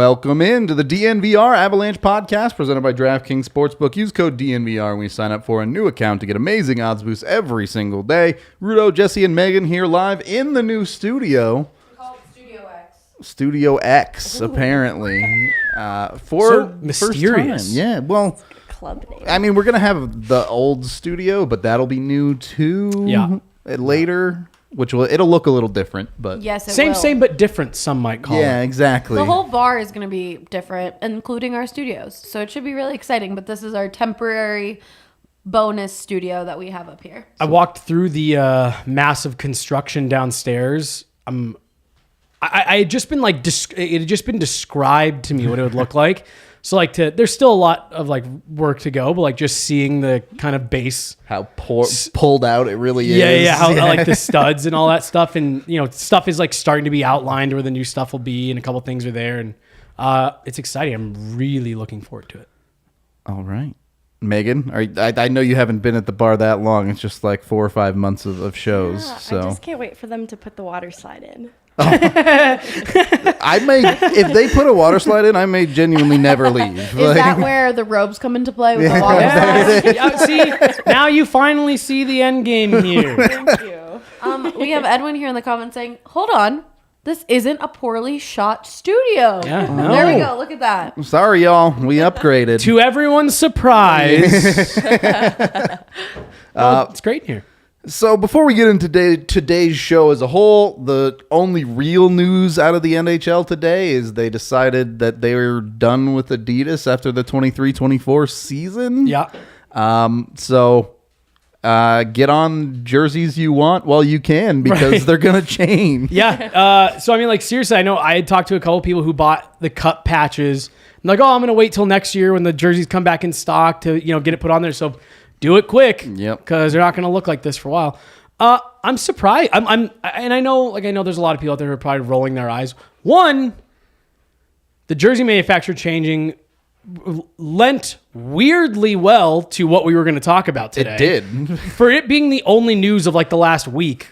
Welcome in to the DNVR Avalanche podcast presented by DraftKings Sportsbook. Use code DNVR when you sign up for a new account to get amazing odds boosts every single day. Rudo, Jesse, and Megan here live in the new studio. We call it Studio X. Studio X, apparently. For so mysterious. First time. Yeah, well, club name. I mean, we're going to have the old studio, but that'll be new too later. It'll look a little different, but Yes, it will. Same, but different, some might call yeah, it. exactly. The whole bar is going to be different, including our studios. So it should be really exciting. But this is our temporary bonus studio that we have up here. I walked through the massive construction downstairs. I had just been like, it had just been described to me what it would look like. So like there's still a lot of like work to go, but like just seeing the kind of base, how pulled out it really is. Yeah. How like the studs and all that stuff, and stuff is like starting to be outlined where the new stuff will be, and a couple things are there, and it's exciting. I'm really looking forward to it. All right, Megan, I know you haven't been at the bar that long. It's just like 4 or 5 months of shows. Yeah, so I just can't wait for them to put the water slide in. If they put a water slide in, I may genuinely never leave. Is that where the robes come into play with the water slide? Yeah, see, now you finally see the end game here. Thank you. We have Edwin here in the comments saying, hold on, this isn't a poorly shot studio. Yeah, no. There we go. Look at that. Sorry, y'all. We upgraded. To everyone's surprise. It's great in here. So before we get into today's show as a whole, the only real news out of the NHL today is they decided that they were done with Adidas after the 23-24 season. Yeah. So get on jerseys you want while you can, because they're going to change. Yeah. So, I mean, like, seriously, I know I had talked to a couple people who bought the cup patches. I'm like, I'm going to wait till next year when the jerseys come back in stock to, get it put on there. So do it quick. Yep. Because they're not going to look like this for a while. I'm surprised. I know there's a lot of people out there who are probably rolling their eyes. One, the jersey manufacturer changing lent weirdly well to what we were going to talk about today. It did. For it being the only news of like the last week,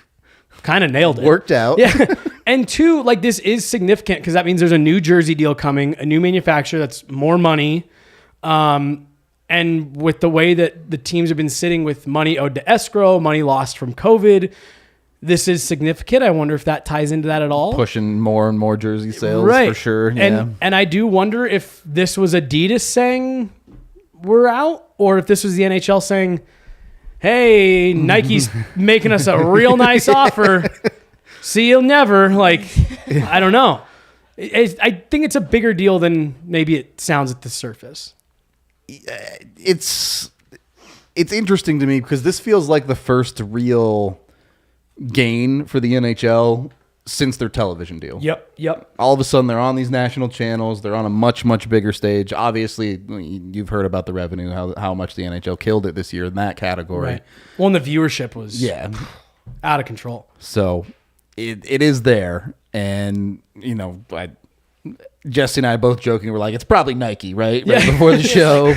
kind of nailed it. Worked out. Yeah. And two, like, this is significant because that means there's a new jersey deal coming, a new manufacturer that's more money. And with the way that the teams have been sitting with money owed to escrow, money lost from COVID, this is significant. I wonder if that ties into that at all. Pushing more and more jersey sales, right. For sure. Yeah. And I do wonder if this was Adidas saying we're out, or if this was the NHL saying, hey, Nike's making us a real nice offer. See you never. Like, I don't know. I think it's a bigger deal than maybe it sounds at the surface. It's interesting to me because this feels like the first real gain for the NHL since their television deal. Yep. All of a sudden, they're on these national channels. They're on a much, much bigger stage. Obviously, you've heard about the revenue, how much the NHL killed it this year in that category. Right. Well, and the viewership was out of control. So it is there. And, Jesse and I both joking. We're like, it's probably Nike, right? Right before the show.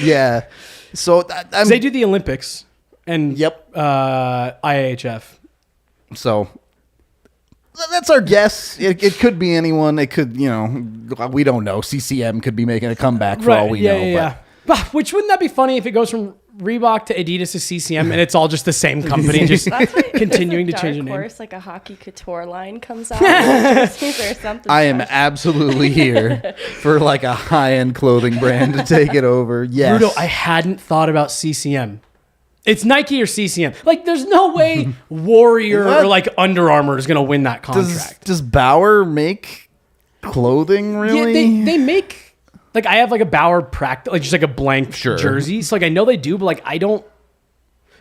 Yeah. So they do the Olympics and Yep. IAHF. So that's our guess. It could be anyone. It could, we don't know. CCM could be making a comeback for all we know. Yeah. Which, wouldn't that be funny if it goes from Reebok to Adidas to CCM and it's all just the same company, just continuing to change the name? Course, like a hockey couture line comes out or something. I am absolutely here for like a high-end clothing brand to take it over. Yes. Rudo, I hadn't thought about CCM. It's Nike or CCM. Like, there's no way Warrior or like Under Armour is going to win that contract. Does Bauer make clothing, really? Yeah, they make... Like, I have like a Bauer practice, like just like a blank jersey. So like, I know they do, but like, I don't,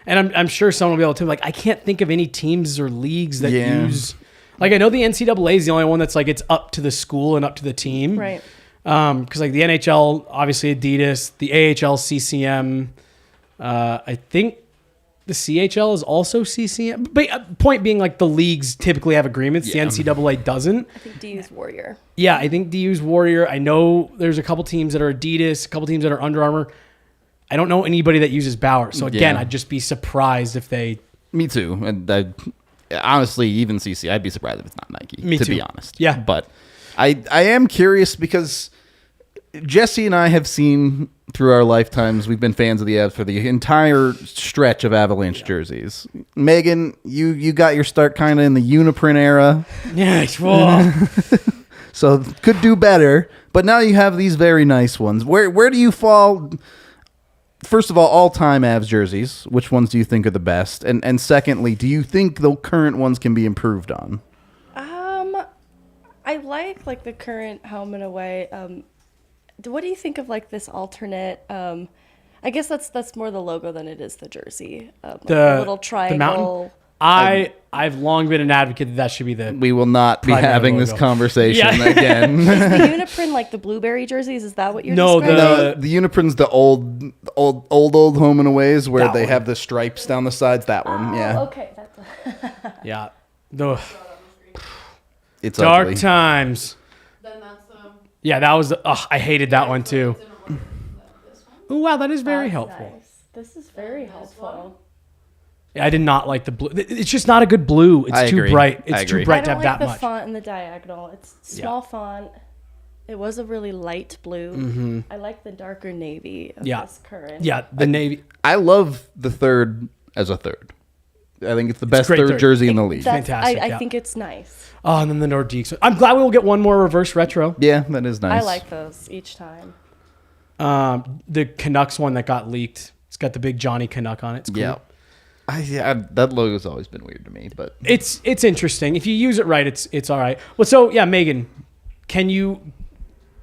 and I'm sure someone will be able to, like, I can't think of any teams or leagues that use, like, I know the NCAA is the only one that's like, it's up to the school and up to the team. Right. Cause like the NHL, obviously Adidas, the AHL, CCM, I think the CHL is also CCM, but point being, like, the leagues typically have agreements. The NCAA doesn't. I think DU's Warrior. Yeah, I think DU's Warrior. I know there's a couple teams that are Adidas, a couple teams that are Under Armour. I don't know anybody that uses Bauer. So again, I'd just be surprised if they... Me too. And honestly, even CC, I'd be surprised if it's not Nike. Me to too. be honest. Yeah. But I am curious because Jesse and I have seen through our lifetimes, we've been fans of the Avs for the entire stretch of Avalanche jerseys. Megan, you got your start kind of in the Uniprint era. Yeah, well, So could do better, but now you have these very nice ones. Where do you fall? First of all time Avs jerseys, which ones do you think are the best? And secondly, do you think the current ones can be improved on? I like the current home and away. What do you think of like this alternate? I guess that's more the logo than it is the jersey. The little triangle. I've long been an advocate that should be the. We will not be having logo. this conversation Yeah. again. Is the Uniprint like the blueberry jerseys? Is that what you're No, describing? The Uniprint's the old home and aways where That they one. have the stripes down the sides. That one, yeah. Okay, that's Yeah. The It's dark ugly. times. Then that's Yeah, that was. I hated that one too. Oh wow, that is very helpful. nice. This is very helpful. Yeah, I did not like the blue. It's just not a good blue. It's I too agree. bright. I It's too agree. bright I to don't have like that the much. font in the diagonal. It's small font. It was a really light blue. Mm-hmm. I like the darker navy of Yeah. this current. Yeah, the navy. I love the third as a third. I think it's the best great third third. jersey in the league. Fantastic, I yeah. think it's nice. Oh, and then the Nordiques. I'm glad we will get one more reverse retro. Yeah, that is nice. I like those each time. The Canucks one that got leaked. It's got the big Johnny Canuck on it. It's cool. Yeah. That logo's always been weird to me, but It's interesting. If you use it right, it's all right. Well, so yeah, Megan, can you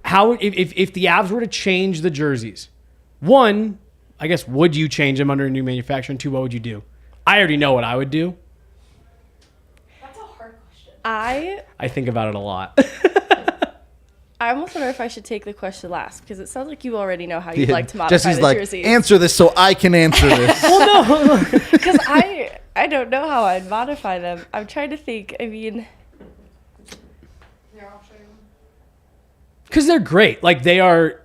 if the Avs were to change the jerseys, one, I guess, would you change them under a new manufacturer? And two, what would you do? I already know what I would do. That's a hard question. I think about it a lot. I almost wonder if I should take the question last because it sounds like you already know how you'd like to modify Jesse's the like, jerseys. answer this so I can answer this. Because I don't know how I'd modify them. I'm trying to think. I mean, Here, I'll show you. Because they're great. Like, they are...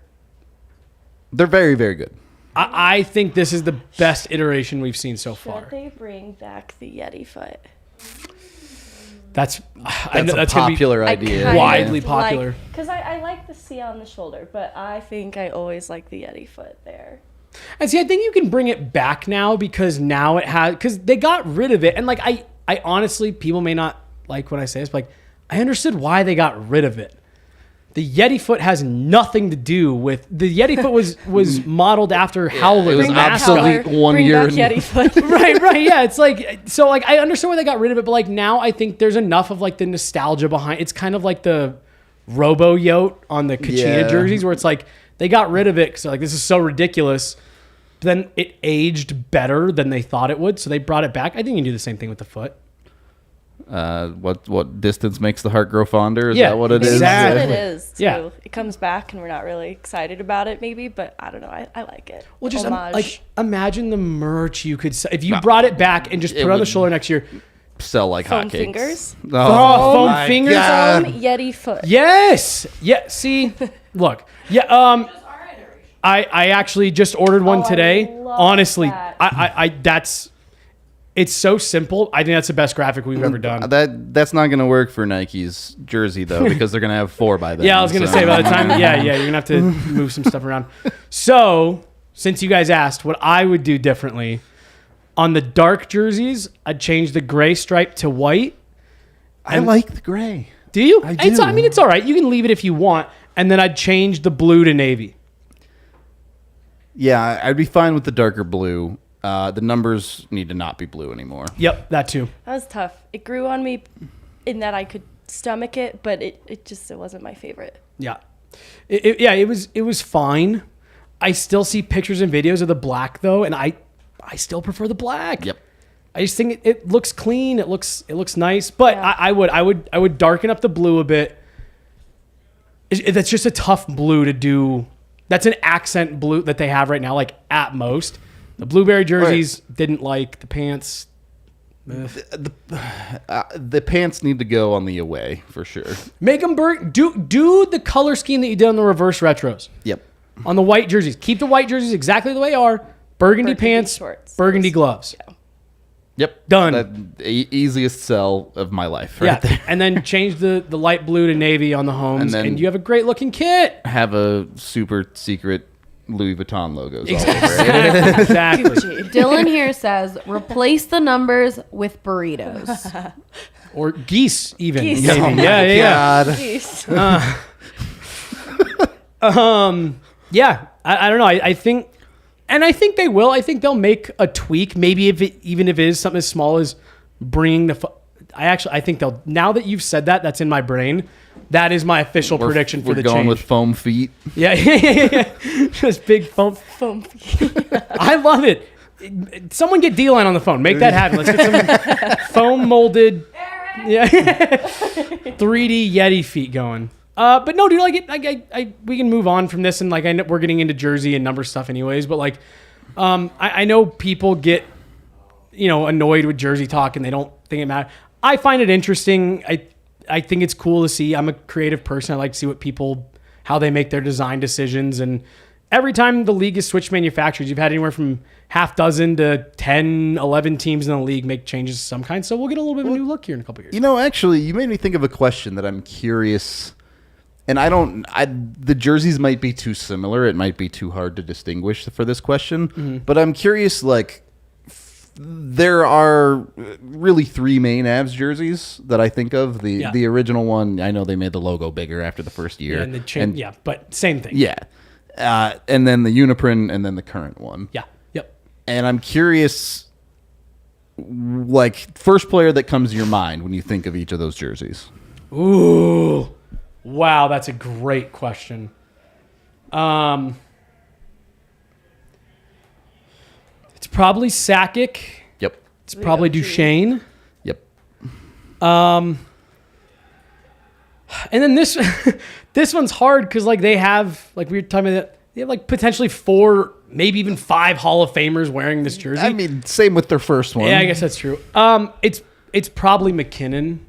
They're very, very good. I think this is the best iteration we've seen so should far. they bring back the Yeti foot? That's That's a gonna be popular idea. kind Widely of popular. Because I like the C on the shoulder, but I think I always like the Yeti foot there. And see, I think you can bring it back now because now it has... Because they got rid of it. And, like, I honestly... People may not like when I say this, but, like, I understood why they got rid of it. The Yeti foot has nothing to do with... The Yeti foot was modeled after Howler. it was the back mascot. obsolete Howler, one bring year back and- Yeti foot. right. Yeah, it's like... So, like, I understand why they got rid of it, but, like, now I think there's enough of, like, the nostalgia behind... It's kind of like the Robo-Yote on the Kachina Yeah. jerseys where it's like, they got rid of it because, like, this is so ridiculous. But then it aged better than they thought it would, so they brought it back. I think you can do the same thing with the foot. What distance makes the heart grow fonder? Is Yeah, that what it Maybe is? exactly. that's what it is, too. Yeah. It comes back and we're not really excited about it, maybe, but I don't know. I like it. Well, just Homage. like imagine the merch you could sell. If you brought it back and just put it on the would- shoulder next year. Sell like Foam hotcakes. fingers? Oh, foam my fingers? God. Foam Yeti foot. Yes. Yeah. See, look. Yeah. I actually just ordered one Oh, I today. love Honestly, that. I that's it's so simple. I think that's the best graphic we've ever done. That's not going to work for Nike's jersey though, because they're going to have 4 by then. Yeah, I was gonna so- say by the time. Yeah, you're gonna have to move some stuff around. So, since you guys asked, what I would do differently on the dark jerseys, I'd change the gray stripe to white. I like the gray. Do you? I It's, do. I mean, it's all right. You can leave it if you want, and then I'd change the blue to navy. Yeah, I'd be fine with the darker blue. The numbers need to not be blue anymore. Yep, that too. That was tough. It grew on me in that I could stomach it, but it wasn't my favorite. Yeah, it was fine. I still see pictures and videos of the black though, and I still prefer the black. Yep. I just think it looks clean. It looks nice, but Yeah. I would darken up the blue a bit. That's just a tough blue to do. That's an accent blue that they have right now, like at most. The blueberry jerseys didn't like the pants. The pants need to go on the away for sure. Make them do the color scheme that you did on the reverse retros. Yep. On the white jerseys, keep the white jerseys exactly the way they are. Burgundy Burgundy pants, shorts. burgundy gloves. Yep. Done. Easiest sell of my life right there. And then change the light blue to navy on the homes, and you have a great looking kit. Have a super secret Louis Vuitton logos all over it. Exactly. Dylan here says, replace the numbers with burritos. Or geese, even. Geese. Maybe. Oh my yeah. God. Yeah. I don't know. I think they will. I think they'll make a tweak. Maybe even if it is something as small as bringing the. I think they'll. Now that you've said that, that's in my brain. That is my official prediction for the change. We're going with foam feet. Yeah. Just big foam. I love it. Someone get D-Line on the phone. Make that happen. Let's get some foam molded. Yeah. 3D Yeti feet going. But no, dude, we can move on from this, and I know we're getting into jersey and number stuff anyways, but I know people get, annoyed with jersey talk and they don't think it matters. I find it interesting. I think it's cool to see. I'm a creative person. I like to see how they make their design decisions. And every time the league has switched manufacturers, you've had anywhere from half dozen to 10, 11 teams in the league make changes of some kind. So we'll get a little bit of a new look here in a couple of years. Actually, you made me think of a question that I'm curious. And the jerseys might be too similar. It might be too hard to distinguish for this question. Mm-hmm. But I'm curious, there are really three main Avs jerseys that I think of. The original one, I know they made the logo bigger after the first year. Yeah, but same thing. Yeah. And then the Uniprint and then the current one. Yeah. Yep. And I'm curious, first player that comes to your mind when you think of each of those jerseys. Ooh. Wow, that's a great question. It's probably Sakic. Yep. It's probably Duchesne. Yep. And then this this one's hard because they have we were talking about, they have potentially 4, maybe even 5 Hall of Famers wearing this jersey. I mean, same with their first one. Yeah, I guess that's true. It's probably McKinnon.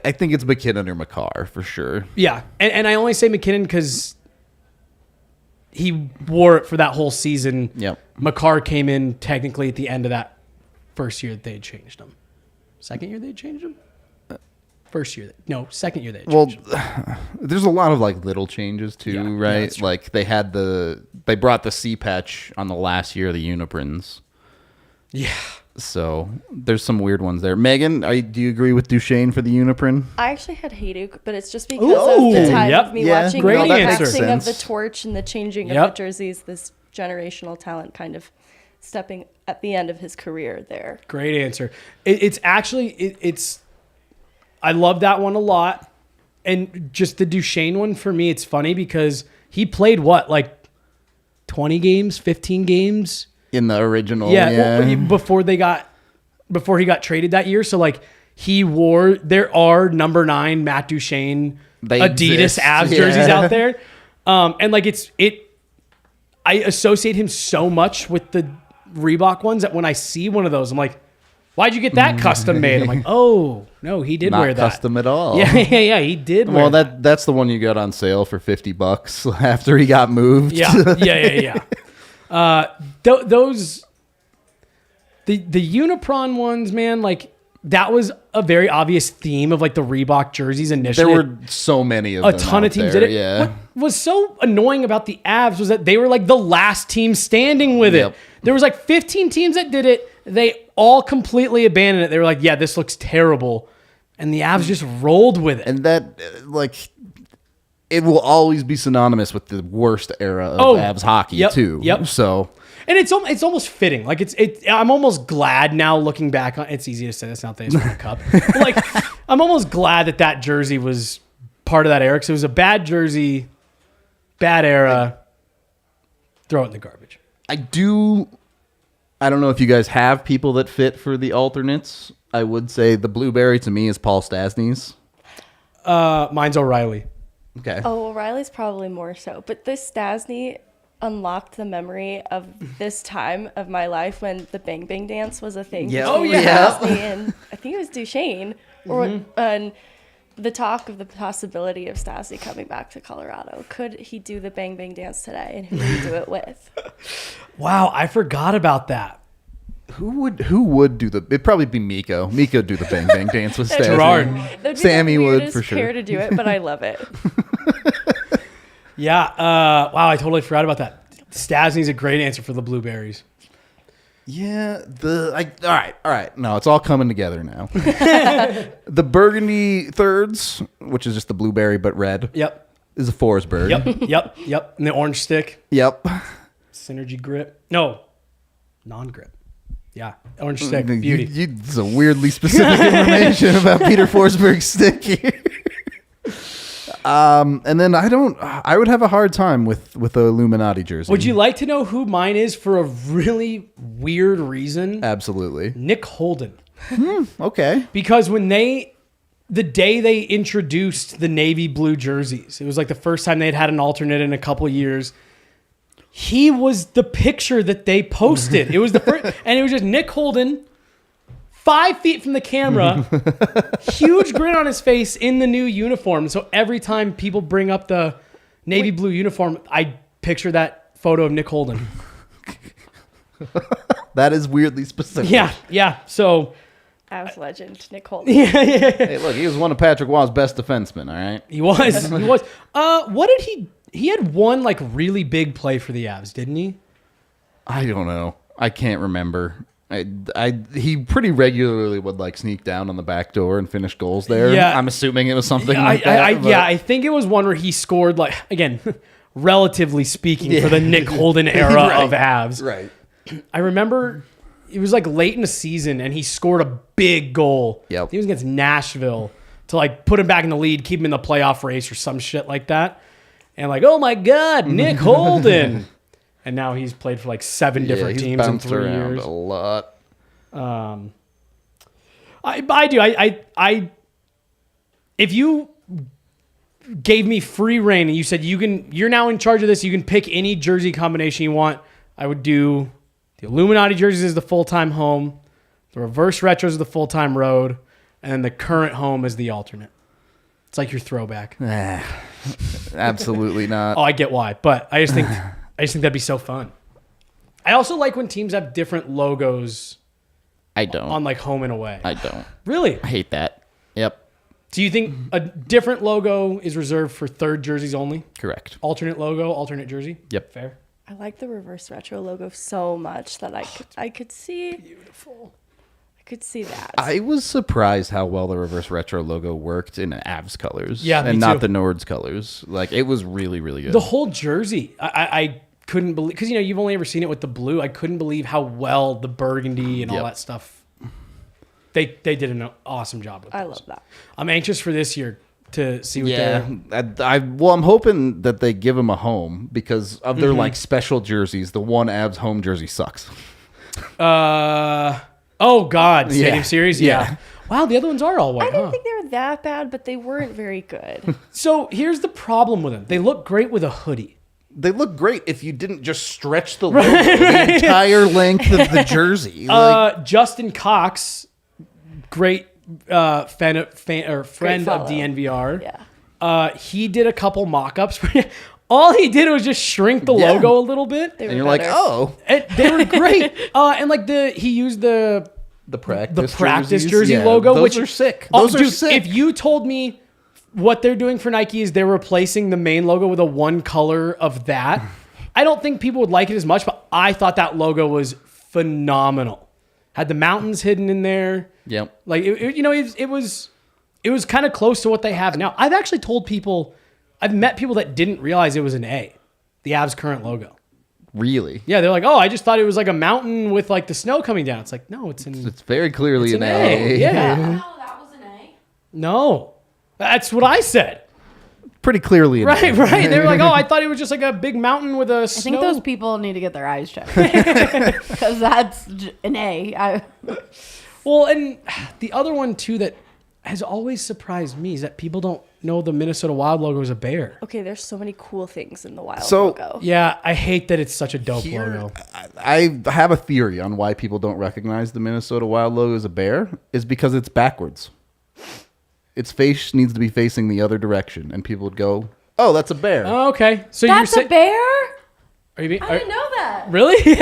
I think it's McKinnon or McCarr for sure. Yeah, and I only say McKinnon because he wore it for that whole season. Yep. McCarr came in technically at the end of that first year that they had changed him. Second year they had changed him? Second year they had changed him. There's a lot of little changes too, right? Yeah, they brought the C patch on the last year of the Uniprints. Yeah. So there's some weird ones there. Megan, do you agree with Duchesne for the Uniprin? I actually had Hayduk, but it's just because of the time of me watching the passing of the torch and the changing of the jerseys, this generational talent kind of stepping at the end of his career there. Great answer. It's actually, I love that one a lot. And just the Duchesne one for me, it's funny because he played 20 games, 15 games? In the original, before he got traded that year. So he wore, there are number 9 Matt Duchesne Adidas Avs jerseys out there. And I associate him so much with the Reebok ones that when I see one of those, I'm like, why'd you get that custom made? I'm like, oh no, he did wear that. Not custom at all. Yeah, he did wear that. That's the one you got on sale for $50 after he got moved. Yeah. Those the Unipron ones, man, that was a very obvious theme of the Reebok jerseys initially. There were so many of them. A ton of teams did it. Yeah. What was so annoying about the Avs was that they were the last team standing with it. There was 15 teams that did it. They all completely abandoned it. They were like, yeah, this looks terrible. And the Avs just rolled with it. And that it will always be synonymous with the worst era of Avs hockey too. Yep. So, and it's almost fitting. I'm almost glad now looking back on. It's easy to say this now. Thanks for the cup. But I'm almost glad that jersey was part of that era because it was a bad jersey, bad era. Throw it in the garbage. I don't know if you guys have people that fit for the alternates. I would say the blueberry to me is Paul Stastny's. Mine's O'Reilly. Okay. Oh, O'Reilly's probably more so. But this Stastny unlocked the memory of this time of my life when the Bang Bang dance was a thing. Yeah. between Stastny and I think it was Duchesne. And the talk of the possibility of Stastny coming back to Colorado. Could he do the Bang Bang dance today? And who would he do it with? Wow, I forgot about that. Who would do the? It'd probably be Miko. Miko do the bang bang dance with Stasny. Gerard. Sammy would for sure. Pair to do it, but I love it. Yeah. Wow, I totally forgot about that. Stasny's a great answer for the blueberries. Yeah. All right. No, it's all coming together now. The burgundy thirds, which is just the blueberry but red. Yep. Is a Forsberg. Yep. And the orange stick. Yep. Synergy grip. No. Non-grip. Yeah. Orange stick. Beauty. It's a weirdly specific information about Peter Forsberg's stick here. And then I would have a hard time with the Illuminati jersey. Would you like to know who mine is for a really weird reason? Absolutely. Nick Holden. Okay. Because when the day they introduced the navy blue jerseys, it was like the first time they'd had an alternate in a couple years. He was the picture that they posted. It was the first, and it was just Nick Holden, 5 feet from the camera, huge grin on his face in the new uniform. So every time people bring up the navy blue uniform, I picture that photo of Nick Holden. That is weirdly specific. Yeah. So, Avs legend Nick Holden. Hey, look, he was one of Patrick Waugh's best defensemen. All right, he was. What did he? He had one like really big play for the Avs, didn't he? I don't know. I can't remember. He pretty regularly would like sneak down on the back door and finish goals there. Yeah. I'm assuming it was something like that. I think it was one where he scored like, again, relatively speaking, for the Nick Holden era of Avs. Right. I remember it was like late in the season and he scored a big goal. Yep. He was against Nashville to like put him back in the lead, keep him in the playoff race or some shit like that. And like, oh my God, Nick Holden. And now he's played for like 7 different teams in 3 years. A lot. I do. If you gave me free reign and you said you're now in charge of this, you can pick any jersey combination you want, I would do the Illuminati jerseys as the full-time home, the reverse retros as the full-time road, and then the current home as the alternate. It's like your throwback. Absolutely not. Oh, I get why, but I just think that'd be so fun. I also like when teams have different logos. I don't. On like home and away. I don't. Really? I hate that. Yep. Do you think a different logo is reserved for third jerseys only? Correct. Alternate logo, alternate jersey? Yep. Fair. I like the reverse retro logo so much that I could see. Beautiful. I could see that. I was surprised how well the reverse retro logo worked in Avs colors. Yeah, and me not too. the Nords colors. Like it was really, really good. The whole jersey, I couldn't believe, because you've only ever seen it with the blue. I couldn't believe how well the burgundy and all that stuff. They did an awesome job with it. I love that. I'm anxious for this year to see what I'm hoping that they give them a home because of their like special jerseys. The one Avs home jersey sucks. Oh God, Stadium Series, yeah. Wow, the other ones are all white. I didn't think they were that bad, but they weren't very good. So here's the problem with them: they look great with a hoodie. They look great if you didn't just stretch the logo the entire length of the jersey. Justin Cox, great friend of DNVR. Yeah. He did a couple mock-ups. All he did was just shrink the logo a little bit. They were and you're better. like, oh. And they were great. And like he used the practice jersey logo, those are sick. Those are sick. If you told me what they're doing for Nike is they're replacing the main logo with a one color of that, I don't think people would like it as much, but I thought that logo was phenomenal. Had the mountains hidden in there. Yep. Like it was kind of close to what they have now. I've actually I've met people that didn't realize it was an A, the Avs current logo. Really? Yeah, they're like, oh, I just thought it was like a mountain with like the snow coming down. It's like, no, it's very clearly an A. Yeah. No, that was an A. No, that's what I said. Pretty clearly an A. Right. They were like, oh, I thought it was just like a big mountain with a snow. I think those people need to get their eyes checked because that's an A. Well, and the other one too that has always surprised me is that people don't know the Minnesota Wild logo is a bear. Okay, there's so many cool things in the Wild So- logo. Yeah, I hate that it's such a dope logo. I have a theory on why people don't recognize the Minnesota Wild logo as a bear is because it's backwards. Its face needs to be facing the other direction, and people would go, "Oh, that's a bear." Oh, okay, so That's you're a bear? Are you being, I didn't know that. Really?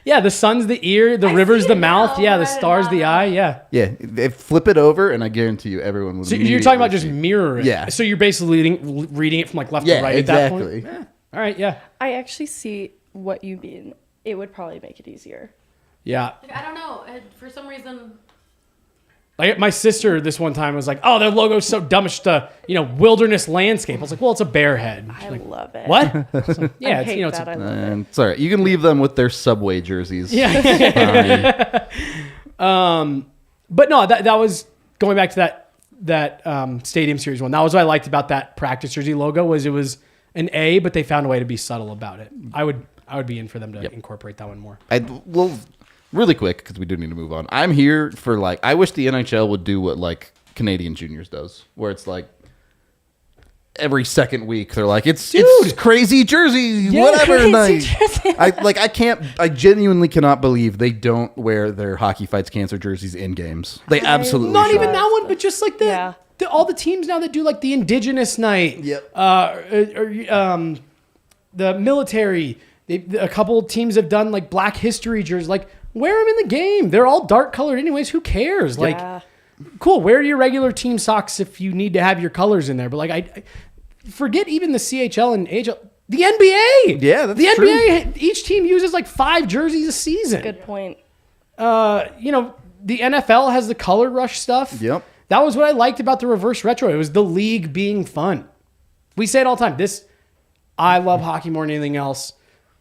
Yeah. The sun's the ear, the river's the mouth. Yeah, the star's the eye. Yeah. Yeah, they flip it over, and I guarantee you, everyone would. So you're talking about just mirroring. Yeah. So you're basically reading it from like left to right at that point. Exactly. Yeah. All right. Yeah. I actually see what you mean. It would probably make it easier. Yeah. Like, I don't know. For some reason, Like my sister this one time was like, "Oh, their logo's so dumb. It's just a wilderness landscape." I was like, "Well, it's a bear head." I love it. What? Yeah, I hate that. I love it. And it's all right. You can leave them with their Subway jerseys. Yeah. But no, that was going back to that Stadium Series one. That was what I liked about that practice jersey logo was it was an A, but they found a way to be subtle about it. I would be in for them to incorporate that one more. Well, really quick because we do need to move on. I'm here for I wish the NHL would do what Canadian Juniors does, where it's like every second week they're like it's crazy jersey whatever crazy night. Jersey. I genuinely cannot believe they don't wear their Hockey Fights Cancer jerseys in games. They absolutely Not should. even that one, but just like all the teams now that do like the Indigenous night. Yep. The military. A couple of teams have done like Black History jerseys. Like wear them in the game. They're all dark colored anyways. Who cares? Like, cool. Wear your regular team socks if you need to have your colors in there. But like, I forget even the CHL and AHL. The NBA. Yeah, that's the true. NBA. Each team uses like 5 jerseys a season. Good point. The NFL has the color rush stuff. Yep. That was what I liked about the reverse retro. It was the league being fun. We say it all the time. I love hockey more than anything else.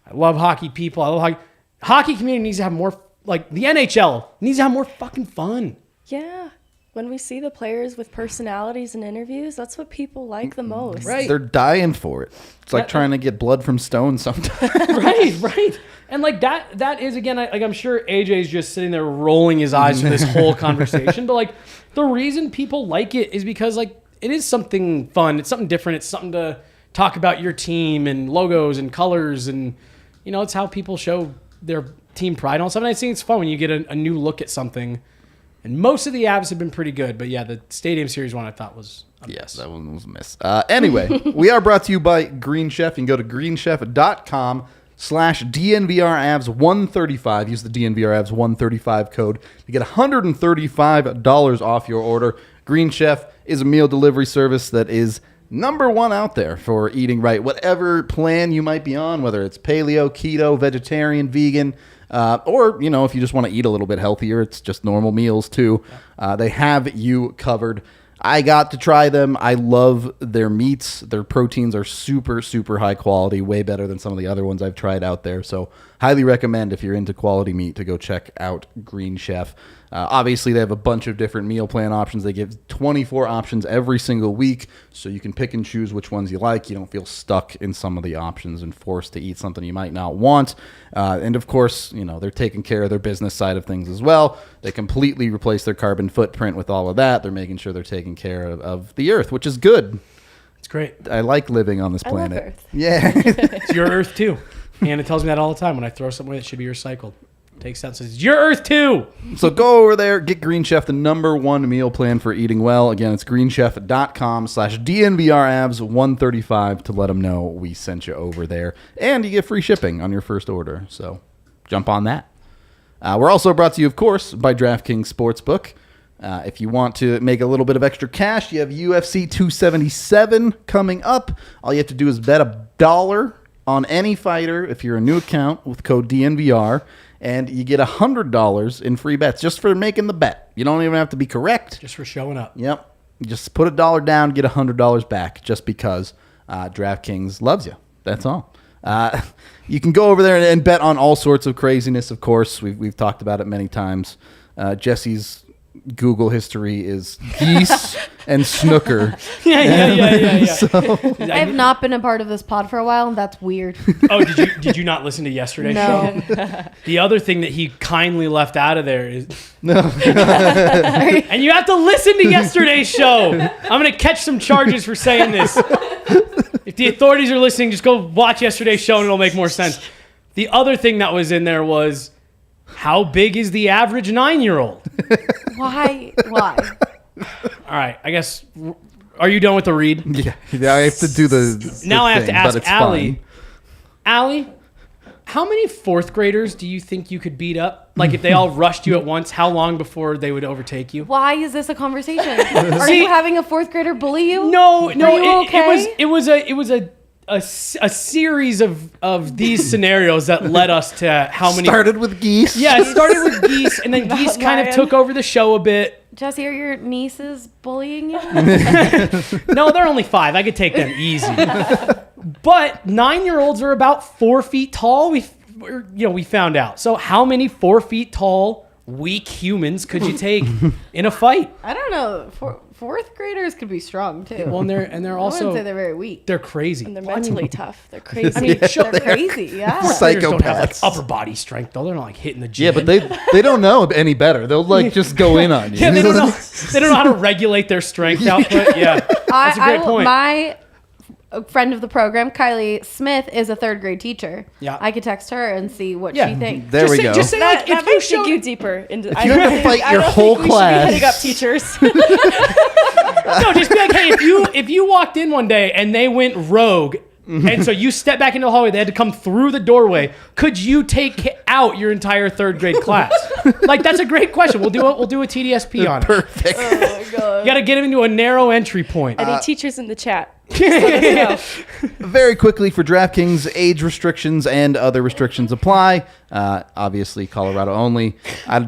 I love hockey people. I love hockey. Hockey community needs to have more, like the NHL needs to have more fucking fun. Yeah. When we see the players with personalities in interviews, that's what people like the most. Right. They're dying for it. It's like trying to get blood from stone sometimes. Right. And like that is again, I'm sure AJ's just sitting there rolling his eyes from this whole conversation. But like the reason people like it is because like it is something fun. It's something different. It's something to talk about your team and logos and colors and it's how people show their team pride and all stuff. And I think it's fun when you get a new look at something. And most of the Avs have been pretty good, but yeah, the Stadium Series one I thought was a miss. Yes, that one was a miss. Anyway, we are brought to you by Green Chef. You can go to greenchef.com/DNVRAvs135. Use the DNVRAvs135 code to get $135 off your order. Green Chef is a meal delivery service that is number one out there for eating right. Whatever plan you might be on, whether it's paleo, keto, vegetarian, vegan, or, if you just want to eat a little bit healthier, it's just normal meals too. They have you covered. I got to try them. I love their meats. Their proteins are super, super high quality, way better than some of the other ones I've tried out there. So highly recommend if you're into quality meat to go check out Green Chef. Obviously, they have a bunch of different meal plan options. They give 24 options every single week, so you can pick and choose which ones you like. You don't feel stuck in some of the options and forced to eat something you might not want. And of course, they're taking care of their business side of things as well. They completely replace their carbon footprint with all of that. They're making sure they're taking care of the earth, which is good. It's great. I like living on this planet. I love Earth. Yeah. It's your Earth too. And it tells me that all the time when I throw something away that should be recycled. Takes that and says, your Earth too. So go over there, get Green Chef, the number one meal plan for eating well. Again, it's greenchef.com/DNVRAvs135 to let them know we sent you over there. And you get free shipping on your first order. So jump on that. We're also brought to you, of course, by DraftKings Sportsbook. If you want to make a little bit of extra cash, you have UFC 277 coming up. All you have to do is bet $1 on any fighter if you're a new account with code DNVR. And you get $100 in free bets just for making the bet. You don't even have to be correct. Just for showing up. Yep. Just put $1 down, get $100 back just because DraftKings loves you. That's all. You can go over there and bet on all sorts of craziness, of course. We've talked about it many times. Jesse's Google history is geese and snooker. Yeah. So, I have not been a part of this pod for a while, and that's weird. Oh, did you not listen to yesterday's show? The other thing that he kindly left out of there is and you have to listen to yesterday's show. I'm going to catch some charges for saying this. If the authorities are listening, just go watch yesterday's show and it'll make more sense. The other thing that was in there was, how big is the average 9-year-old? Why? All right, I guess. Are you done with the read? yeah, I have to do the now I have thing, to ask but it's Allie. fine. Allie, How many fourth graders do you think you could beat up? Like if they all rushed you at once, how long before they would overtake you? Why is this a conversation? Are you having a fourth grader bully you? No. Okay? It was a series of these scenarios that led us to how many. Started with geese. Yeah, it started with geese, and then geese kind of took over the show a bit. Jesse, are your nieces bullying you? No, they're only 5. I could take them easy. But 9-year-olds are about 4 feet tall. We found out. So how many 4 feet tall, weak humans could you take in a fight? I don't know. Fourth graders could be strong too. Well, and they're I also wouldn't say they're very weak. they're crazy. And they're mentally tough. They're crazy. I mean, sure, They're crazy. Yeah. players don't have like Psychopaths. upper body strength though. They're not like hitting the gym. Yeah, but they don't know any better. They'll like just go in on you. yeah, they don't know. They don't know how to regulate their strength output. Yeah, that's a great point. My friend of the program, Kylie Smith, is a 3rd grade teacher. Yeah. I could text her and see what Yeah. she thinks. There we go. Just say like, That if you might showed dig you deeper into. you have to fight your whole class. We should be heading up teachers. no, just be like, hey, if you walked in one day and they went rogue, and so you stepped back into the hallway, they had to come through the doorway. Could you take out your entire 3rd grade class? Like that's a great question. We'll do a TDSP on it. Perfect. Oh my god. You got to get them into a narrow entry point. Any teachers in the chat? Let us know. Very quickly for DraftKings, age restrictions and other restrictions apply. Obviously, Colorado only.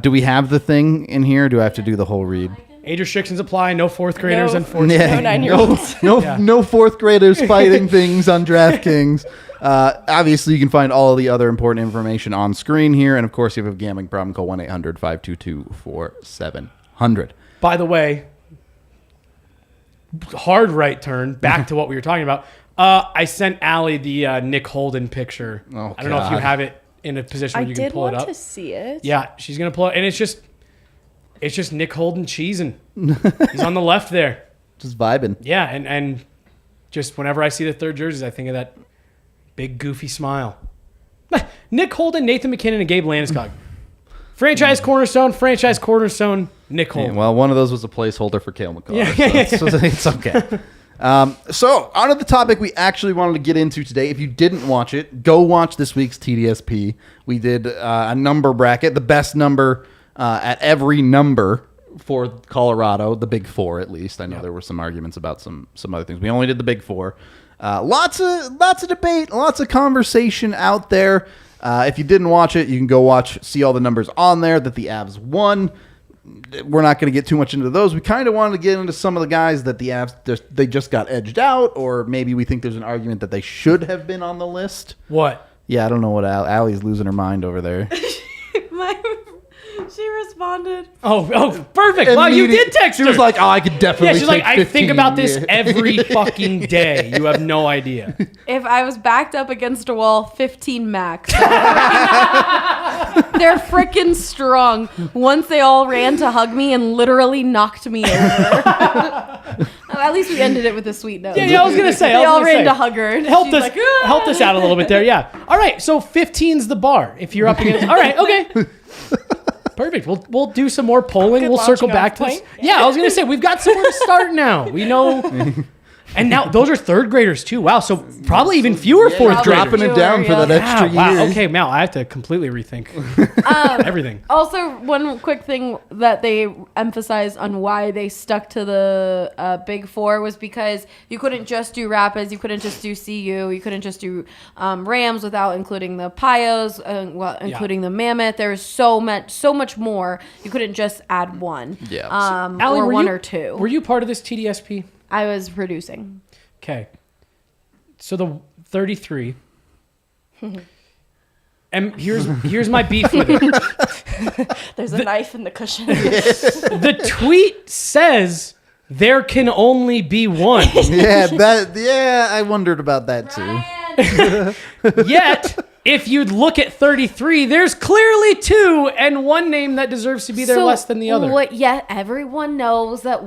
Do we have the thing in here? Or do I have to do the whole read? Age restrictions apply. No 4th graders, No. unfortunately. Yeah, No 9-year-olds. No 4th graders fighting things on DraftKings. Obviously, you can find all the other important information on screen here. And of course, if you have a gambling problem, call 1-800-522-4700. By the way, hard right turn back to what we were talking about. I sent Allie the Nick Holden picture. Oh, I don't know if you God. have it in a position I where you can did pull it want up. to see it. Yeah, she's gonna pull it, and it's just Nick Holden cheesing. He's on the left there. Just vibing. Yeah, and just whenever I see the 3rd jerseys, I think of that big goofy smile. Nick Holden, Nathan McKinnon, and Gabe Landeskog. Franchise cornerstone, Nick Holden. Yeah, well, one of those was a placeholder for Cale McCarr. Yeah. So it's okay. So on to the topic we actually wanted to get into today. If you didn't watch it, go watch this week's TDSP. We did a number bracket, the best number at every number for Colorado, the Big Four at least. I know there were some arguments about some other things. We only did the Big Four. Lots of debate, lots of conversation out there. If you didn't watch it, you can go see all the numbers on there that the Avs won. We're not going to get too much into those. We kind of wanted to get into some of the guys that the Avs they just got edged out, or maybe we think there's an argument that they should have been on the list. What? Yeah, I don't know what Allie's losing her mind over there. She responded. Oh, perfect. Wow, you did text her. She was like, "Oh, I could definitely." Yeah, she's like, take I think 15. about this every fucking day. You have no idea. If I was backed up against a wall, 15 max. They're freaking strong. Once they all ran to hug me and literally knocked me over. At least we ended it with a sweet note. Yeah, I was gonna say. They all ran to hug her. And Helped she's us, like, "Ah." helped us out a little bit there. Yeah. All right. So 15's the bar. If you're up against. All right. Okay. Perfect. We'll do some more polling. Good We'll circle launching back off to this. point. Yeah, I was gonna say we've got somewhere to start now. We know. And now those are 3rd graders too. Wow. So probably even fewer 4th graders. dropping it down for that extra year. Wow. Okay, Mal, I have to completely rethink everything. Also, one quick thing that they emphasized on why they stuck to the Big Four was because you couldn't just do Rapids, you couldn't just do CU, you couldn't just do Rams without including the Pios, including the Mammoth. There was so much more. You couldn't just add one. Yeah. Allie, or were one you- or two. Were you part of this TDSP? I was producing. Okay. So the 33. And here's my beef with it. There's a knife in the cushion. The tweet says there can only be one. Yeah, I wondered about that too. Yet, if you'd look at 33, there's clearly 2 and one name that deserves to be there less than the other. Yeah, everyone knows that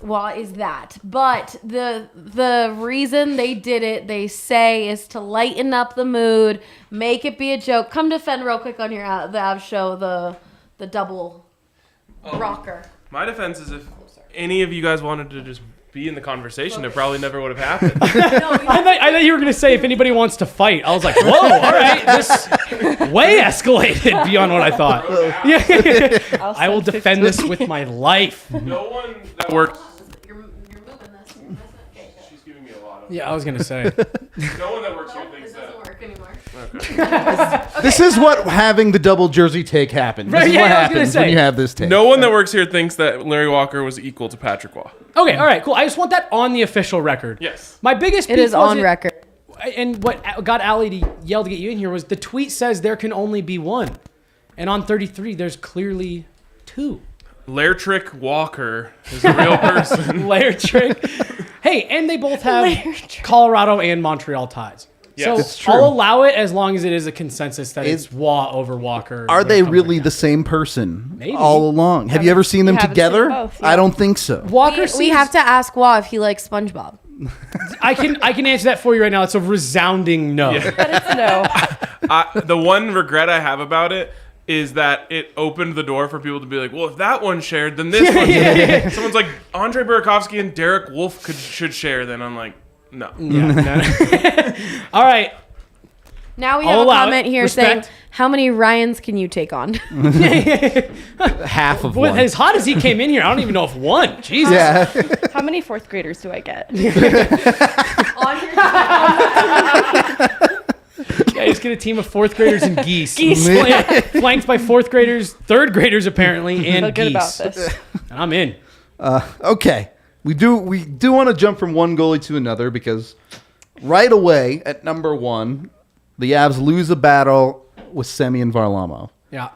why is that? But the reason they did it, they say, is to lighten up the mood, make it be a joke. Come defend real quick on the Avs show, the double rocker. My defense is if any of you guys wanted to just be in the conversation, it probably never would have happened. I thought you were going to say if anybody wants to fight. I was like, whoa, all right, this way escalated beyond what I thought. Yeah. I will defend this with my life. No one that works. You're moving this. She's giving me a lot of. Yeah, I was going to say. No one that works here thinks It that. doesn't work anymore. This is what having the double jersey take happens. This Right, is yeah, what I was gonna happens say. when you have this take. No one that works here thinks that Larry Walker was equal to Patrick Waugh. Okay, all right, cool. I just want that on the official record. Yes. My biggest It beef is on wasn't- record. And what got Allie to yell to get you in here was the tweet says there can only be one. And on 33, there's clearly two. Lairtrick Walker is a real person. Lair trick. Hey, and they both have Colorado and Montreal ties. Yes. It's So true. I'll allow it as long as it is a consensus that it's Waugh over Walker. Are when it they comes really like the that. same person Maybe. all along? Have you ever seen them haven't seen together? them both, yeah. I don't think so. Walker We seems, have to ask Waugh if he likes SpongeBob. I can answer that for you right now. It's a resounding no. But it's no. The one regret I have about it is that it opened the door for people to be like, well, if that one shared, then this one should. Someone's like, Andre Burakovsky and Derek Wolf should share. Then I'm like, no. All right. Now we I'll have a allow comment it. here Respect. saying, how many Ryans can you take on? Half of Well, one. as hot as he came in here, I don't even know if one. Jesus. Yeah. How many fourth graders do I get? Yeah, he's get a team of fourth graders and geese. Flanked by fourth graders, third graders apparently, and Feel good about geese. this. And I'm in. Okay. We do want to jump from one goalie to another because right away at number one, the Avs lose a battle with Semyon Varlamov. Yeah.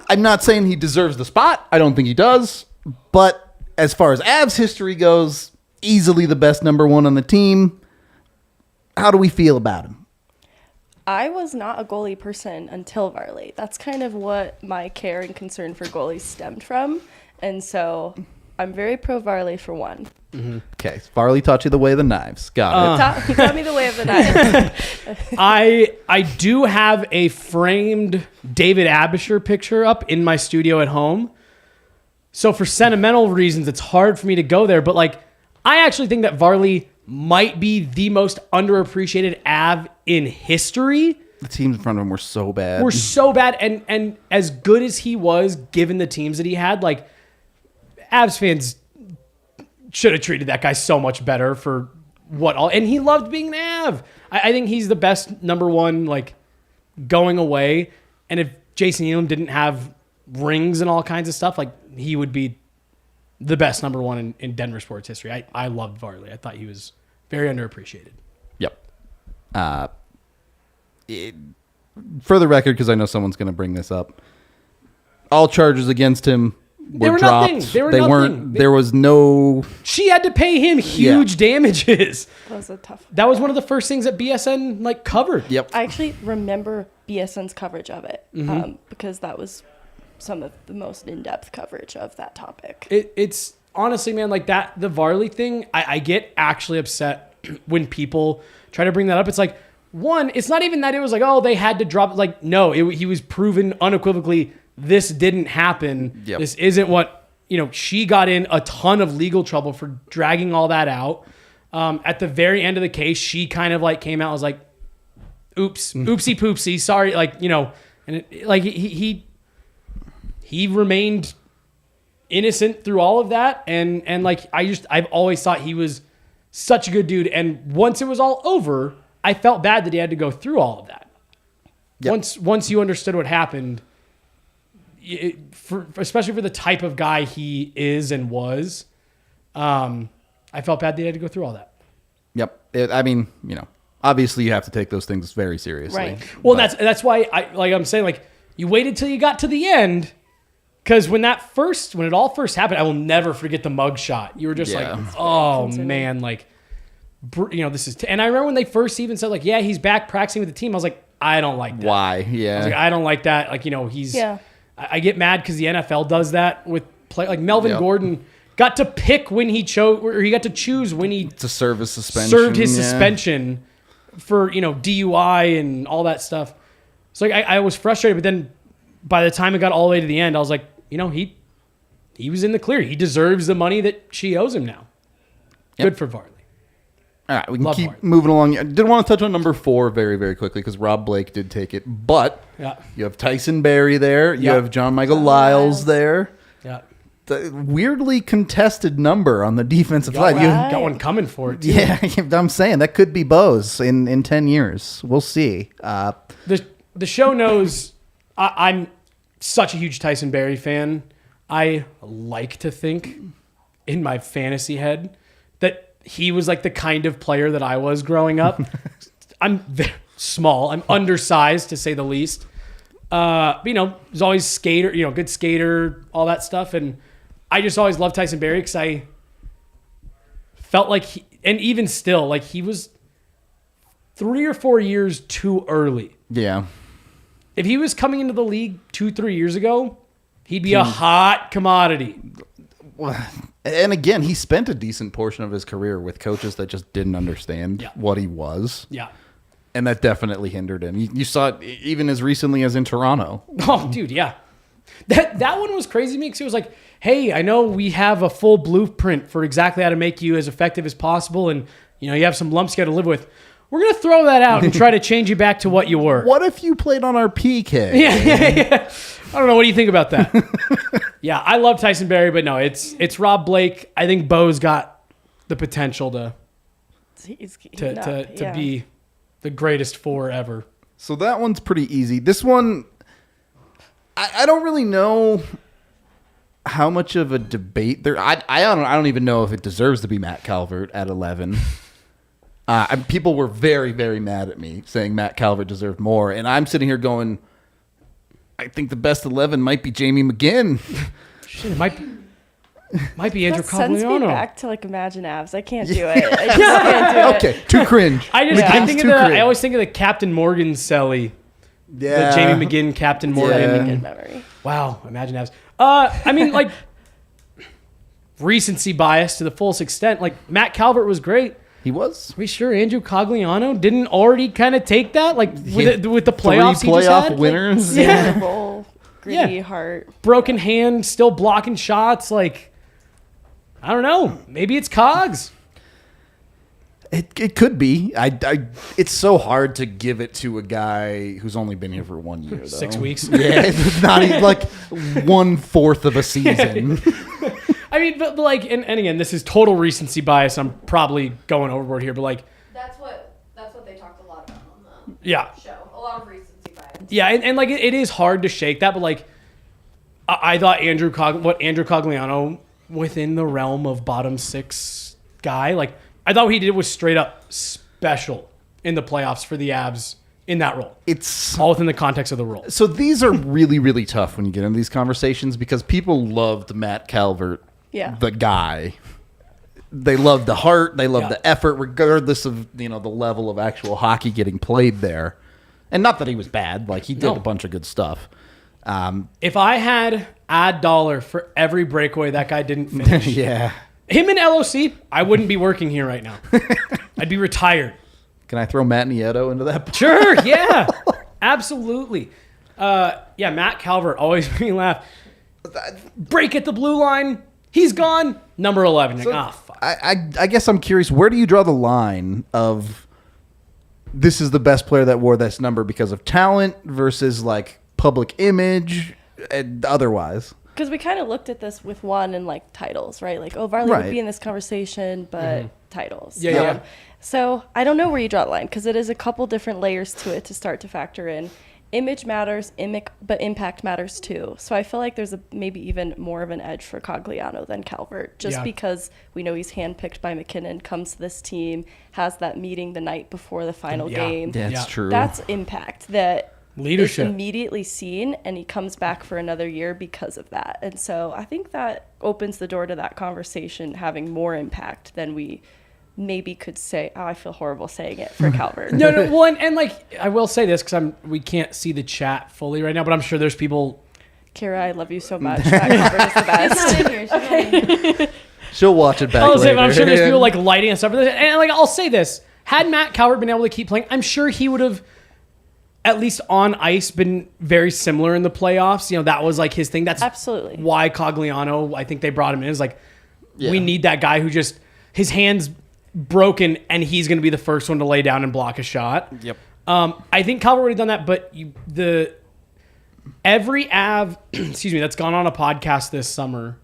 I'm not saying he deserves the spot. I don't think he does. But as far as Avs history goes, easily the best number one on the team. How do we feel about him? I was not a goalie person until Varley. That's kind of what my care and concern for goalies stemmed from. And so I'm very pro Varley for one. Okay. Farley taught you the way of the knives. Got it. He taught me the way of the knife. I do have a framed David Abisher picture up in my studio at home. So for sentimental reasons, it's hard for me to go there. But like, I actually think that Varley might be the most underappreciated Av in history. The teams in front of him were so bad. Were so bad, and as good as he was, given the teams that he had, like Avs fans should have treated that guy so much better for what all. And he loved being an Av. I think he's the best number one, like going away. And if Jason Elam didn't have rings and all kinds of stuff, like he would be the best number one in Denver sports history. I loved Varley. I thought he was very underappreciated. Yep. For the record, because I know someone's going to bring this up, all charges against him were dropped. nothing. They were weren't. nothing. There was no. She had to pay him huge damages. That was a tough. That was one of the first things that BSN like covered. Yep. I actually remember BSN's coverage of it because that was some of the most in-depth coverage of that topic. It's honestly, man, like that, the Varley thing, I get actually upset when people try to bring that up. It's like, one, it's not even that it was like, oh, they had to drop. Like, no, he was proven unequivocally this didn't happen. Yep. This isn't what, she got in a ton of legal trouble for dragging all that out. At the very end of the case, she kind of like came out and was like, oops, oopsie poopsie, sorry. Like, and like he remained innocent through all of that. And like, I've always thought he was such a good dude. And once it was all over, I felt bad that he had to go through all of that. Yep. Once you understood what happened, especially for the type of guy he is and was, I felt bad that he had to go through all that. Yep. Obviously you have to take those things very seriously. Right. Well, that's why I'm saying, like, you waited till you got to the end, because when it all first happened, I will never forget the mug shot. You were just like, oh man, like, this is. And I remember when they first even said, like, yeah, he's back practicing with the team. I was like, I don't like that. Why? Yeah. I was like, I don't like that. Like, he's. Yeah. I get mad because the NFL does that with play. Like Melvin Yep. Gordon got to pick when he chose, or he got to choose when he To serve his suspension. served his yeah. suspension for DUI and all that stuff. So like I was frustrated, but then by the time it got all the way to the end, I was like, he was in the clear. He deserves the money that she owes him now. Good for Varley. All right, we can Love keep Varley. moving along. I did want to touch on number 4 very, very quickly because Rob Blake did take it. But you have Tyson Barrie there. You have John Michael Lyles there. Yeah. The weirdly contested number on the defensive side. Got one coming for it, too. Yeah, I'm saying that could be Bo's in 10 years. We'll see. The show knows I'm such a huge Tyson Barrie fan. I like to think in my fantasy head that he was like the kind of player that I was growing up. I'm very small. I'm undersized to say the least. But, he's always skater, good skater, all that stuff. And I just always loved Tyson Barrie because I felt like and even still, like he was 3 or 4 years too early. Yeah. If he was coming into the league 2-3 years ago, he'd be a hot commodity. And again, he spent a decent portion of his career with coaches that just didn't understand what he was. Yeah. And that definitely hindered him. You saw it even as recently as in Toronto. Oh, dude, yeah. That one was crazy to me because it was like, hey, I know we have a full blueprint for exactly how to make you as effective as possible, and you have some lumps you got to live with. We're going to throw that out and try to change you back to what you were. What if you played on our PK? Yeah. I don't know. What do you think about that? Yeah, I love Tyson Barrie, but no, it's Rob Blake. I think Bo's got the potential to be the greatest 4 ever. So that one's pretty easy. This one, I don't really know how much of a debate there. I don't even know if it deserves to be Matt Calvert at 11. People were very, very mad at me saying Matt Calvert deserved more, and I'm sitting here going, I think the best 11 might be Jamie McGinn. Shit, it might be Andrew That sends me Cogliano. back to like Imagine Avs. I can't do it. I just can't do it. Okay, too cringe. I always think of the Captain Morgan Selly. Yeah. The Jamie McGinn Captain Morgan. Really good memory. Wow, Imagine Avs. I mean, like, recency bias to the fullest extent. Like, Matt Calvert was great. He was. Are we sure Andrew Cogliano didn't already kind of take that? Like, with the playoffs 3 he just playoff had? winners. Yeah. Vulnerable, gritty heart. Broken hand, still blocking shots. Like, I don't know. Maybe it's Cogs. It could be. It's so hard to give it to a guy who's only been here for 1 year, though. 6 weeks. Yeah, it's not even like 1/4 of a season. I mean, but like, and again, this is total recency bias. I'm probably going overboard here, but like, That's what they talked a lot about on the show. A lot of recency bias. Yeah, and like it is hard to shake that, but like, I thought Andrew Cogliano within the realm of bottom 6 guy. Like, I thought what he did was straight up special in the playoffs for the Avs in that role. It's all within the context of the role. So these are really, really tough when you get into these conversations because people loved Matt Calvert, the guy. They loved the heart. They loved the effort, regardless of the level of actual hockey getting played there. And not that he was bad. Like, he did a bunch of good stuff. If I had $1 for every breakaway that guy didn't finish, him and LOC, I wouldn't be working here right now. I'd be retired. Can I throw Matt Nieto into that? Sure, yeah. Absolutely. Matt Calvert always made me laugh. Break at the blue line. He's gone. Number 11. So, fuck. I guess I'm curious, where do you draw the line of this is the best player that wore this number because of talent versus like public image and otherwise? Because we kind of looked at this with one and like titles, right? Like, Varley would be in this conversation, but titles. Yeah. So I don't know where you draw the line because it is a couple different layers to it to start to factor in. Image matters, but impact matters too. So I feel like there's maybe even more of an edge for Cogliano than Calvert, just because we know he's handpicked by McKinnon, comes to this team, has that meeting the night before the final game. That's true. That's impact that leadership is immediately seen, and he comes back for another year because of that. And so I think that opens the door to that conversation having more impact than we maybe could say. I feel horrible saying it for Calvert. No. Well, and like I will say this because we can't see the chat fully right now, but I'm sure there's people. Kira, I love you so much. Calvert is the best. She's not in here. She'll watch it back later. I'm sure there's people like lighting and stuff. And like I'll say this: had Matt Calvert been able to keep playing, I'm sure he would have, at least on ice, been very similar in the playoffs. That was like his thing. That's absolutely why Cogliano, I think they brought him in, is like we need that guy who just his hand's broken and he's going to be the first one to lay down and block a shot. Yep. I think Calvert would have done that, but every Av, excuse me, that's gone on a podcast this summer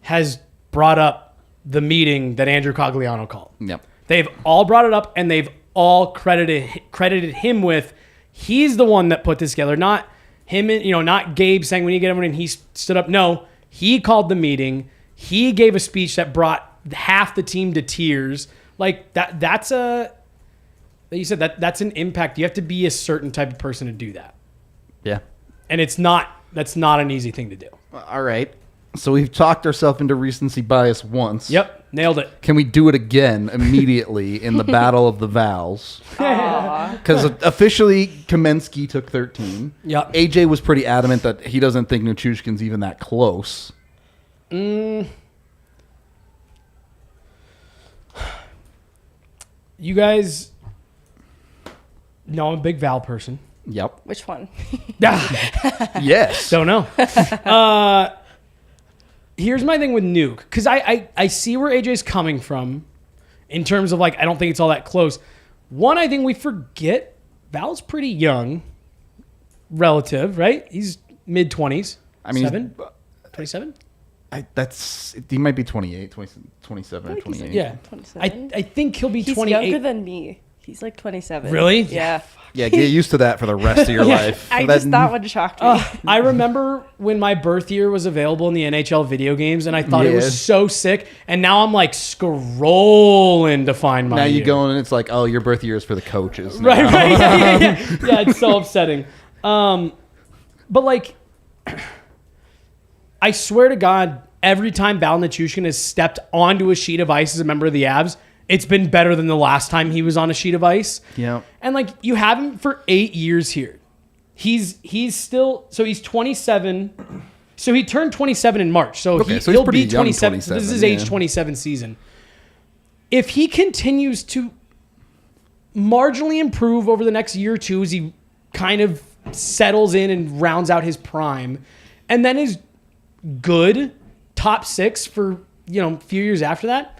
has brought up the meeting that Andrew Cogliano called. Yep. They've all brought it up and they've all credited him with he's the one that put this together, not him, not Gabe saying we need to get everyone in. He stood up. No, he called the meeting. He gave a speech that brought half the team to tears. Like that's an impact. You have to be a certain type of person to do that. Yeah. And that's not an easy thing to do. All right. So we've talked ourselves into recency bias once. Yep. Nailed it. Can we do it again immediately in the Battle of the Vals? Because officially Kamensky took 13. Yep. AJ was pretty adamant that he doesn't think Nichushkin's even that close. You guys know I'm a big Val person. Yep. Which one? Yes. Don't know. Here's my thing with Nuke, because I see where AJ's coming from in terms of, like, I don't think it's all that close. One, I think we forget Val's pretty young, relative, right? He's mid-20s. I mean, 27? He might be 28, 27 or 28. Yeah. 27? I think he'll be He's 28. younger than me. He's like 27. Really? Yeah. Yeah, get used to that for the rest of your life. That one shocked me. I remember when my birth year was available in the NHL video games, and I thought it was so sick. And now I'm like scrolling to find my Now you year. go and it's like, oh, your birth year is for the coaches. Right, now. right. Yeah, it's so upsetting. But like, I swear to God, every time Val Nichushkin has stepped onto a sheet of ice as a member of the Avs, it's been better than the last time he was on a sheet of ice. Yeah. And like, you have him for 8 years here. He's still, so he's 27. So he turned 27 in March. So, Okay, so he'll he's pretty be young, 27. This is his age 27 season. If he continues to marginally improve over the next year or two as he kind of settles in and rounds out his prime, and then is good, top 6 for, a few years after that,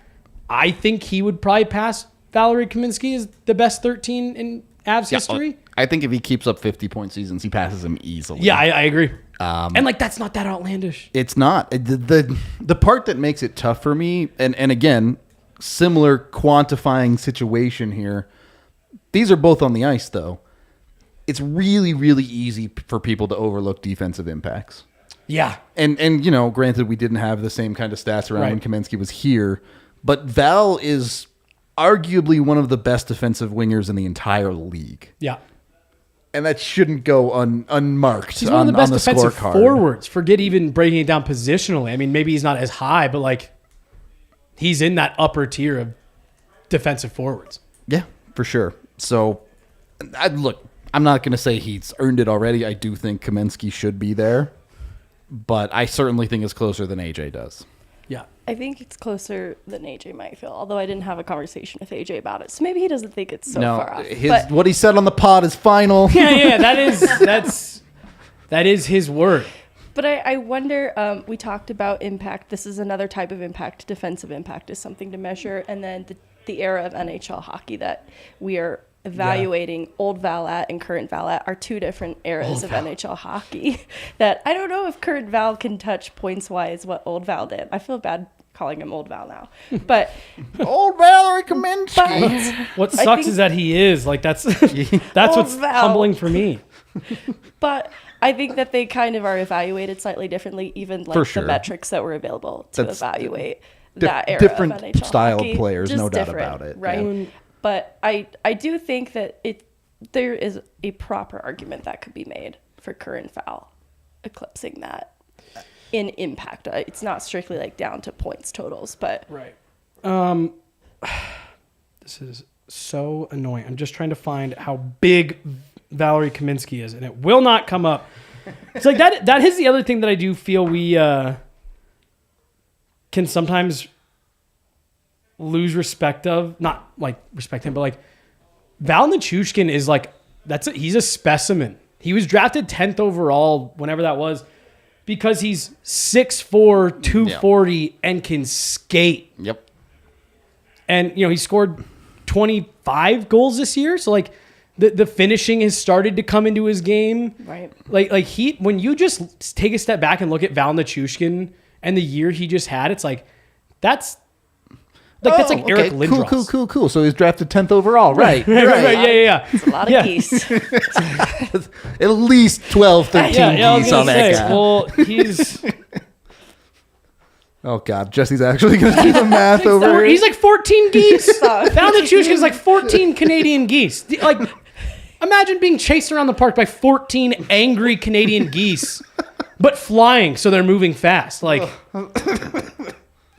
I think he would probably pass Valery Kaminsky as the best 13 in Avs history. I think if he keeps up 50-point seasons, he passes him easily. Yeah, I agree. And like, that's not that outlandish. It's not. The part that makes it tough for me, and again, similar quantifying situation here, these are both on the ice, though. It's really, really easy for people to overlook defensive impacts. Yeah. And granted, we didn't have the same kind of stats around when Kamensky was here, but Val is arguably one of the best defensive wingers in the entire league. Yeah. And that shouldn't go unmarked. He's one of the best defensive scorecard. forwards. Forget even breaking it down positionally. I mean, maybe he's not as high, but like, he's in that upper tier of defensive forwards. Yeah, for sure. So, look, I'm not going to say he's earned it already. I do think Kamensky should be there, but I certainly think it's closer than AJ does. Yeah. I think it's closer than AJ might feel, although I didn't have a conversation with AJ about it. So maybe he doesn't think it's so far off. What he said on the pod is final. Yeah, that is his word. But I wonder, we talked about impact. This is another type of impact. Defensive impact is something to measure. And then the era of NHL hockey that we are evaluating old Val at and current Val at are two different eras of NHL hockey that I don't know if current Val can touch points-wise what old Val did. I feel bad calling him old Val now. But old Valery Kamensky. What sucks is that he is. Like, that's what's humbling for me. But I think that they kind of are evaluated slightly differently, even like the metrics that were available to evaluate that era different of NHL style hockey, of players, just no doubt different, about it. Right. Yeah. But I do think that there is a proper argument that could be made for current Val eclipsing that in impact. It's not strictly like down to points totals, but right. This is so annoying. I'm just trying to find how big Valery Kaminsky is, and it will not come up. It's like that is the other thing that I do feel we can sometimes lose respect of. Not like respect him, but like Val Nichushkin is like, he's a specimen. He was drafted 10th overall, whenever that was, because he's 6'4", 240, and can skate. Yep. And, he scored 25 goals this year. So, like, the finishing has started to come into his game. Right. Like when you just take a step back and look at Val Nichushkin and the year he just had, it's like, that's like Eric Lindros. Cool. So he's drafted 10th overall. Right. Yeah. It's a lot of geese. At least 12, 13 geese on that guy. Well, he's... Oh, God. Jesse's actually going to do the math over here. He's like 14 geese. Val Nichushkin's like 14 Canadian geese. Like, imagine being chased around the park by 14 angry Canadian geese, but flying, so they're moving fast. Like,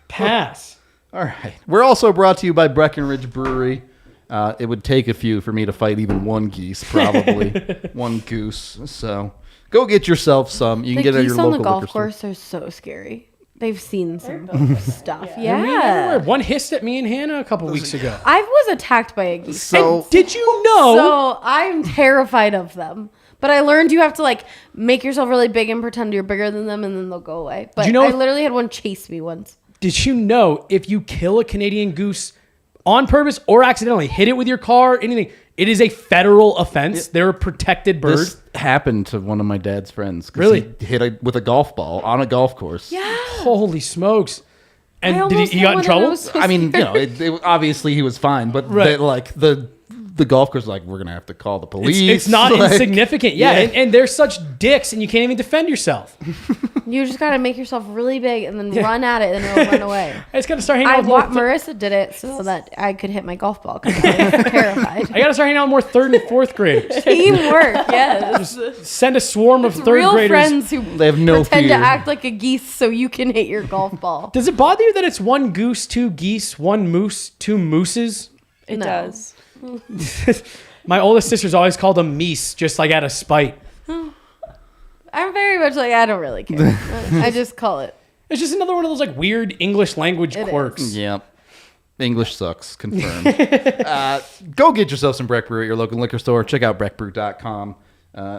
pass. All right. We're also brought to you by Breckenridge Brewery. It would take a few for me to fight even one geese, probably. One goose. So go get yourself some. You can get it at your local liquor store. The geese on the golf course are so scary. They've seen some stuff. Yeah. One hissed at me and Hannah a couple weeks ago. I was attacked by a geese. So and did you know? So I'm terrified of them. But I learned you have to like make yourself really big and pretend you're bigger than them, and then they'll go away. But I literally had one chase me once. Did you know if you kill a Canadian goose on purpose or accidentally, hit it with your car, anything, it is a federal offense? They're a protected bird. This happened to one of my dad's friends. Really? He hit with a golf ball on a golf course. Yeah. Holy smokes. And I did he got in trouble? I mean, it, obviously he was fine, but the golf course, like, we're going to have to call the police. It's not insignificant. Yeah. And they're such dicks and you can't even defend yourself. You just got to make yourself really big and then run at it and it'll run away. I just got to start hanging out with more. Marissa did it so that I could hit my golf ball because I was terrified. I got to start hanging out with more 3rd and 4th graders. Teamwork, yes. Just send a swarm of 3rd real graders. Friends who they have no pretend fear. to act like a geese so you can hit your golf ball. Does it bother you that it's 1 goose, 2 geese, 1 moose, 2 mooses? It does. My oldest sister's always called them meese, just like out of spite. I'm very much like, I don't really care. I just call it. It's just another one of those like weird English language quirks. Yep. English sucks. Confirmed. Go get yourself some Breck Brew at your local liquor store. Check out breckbrew.com.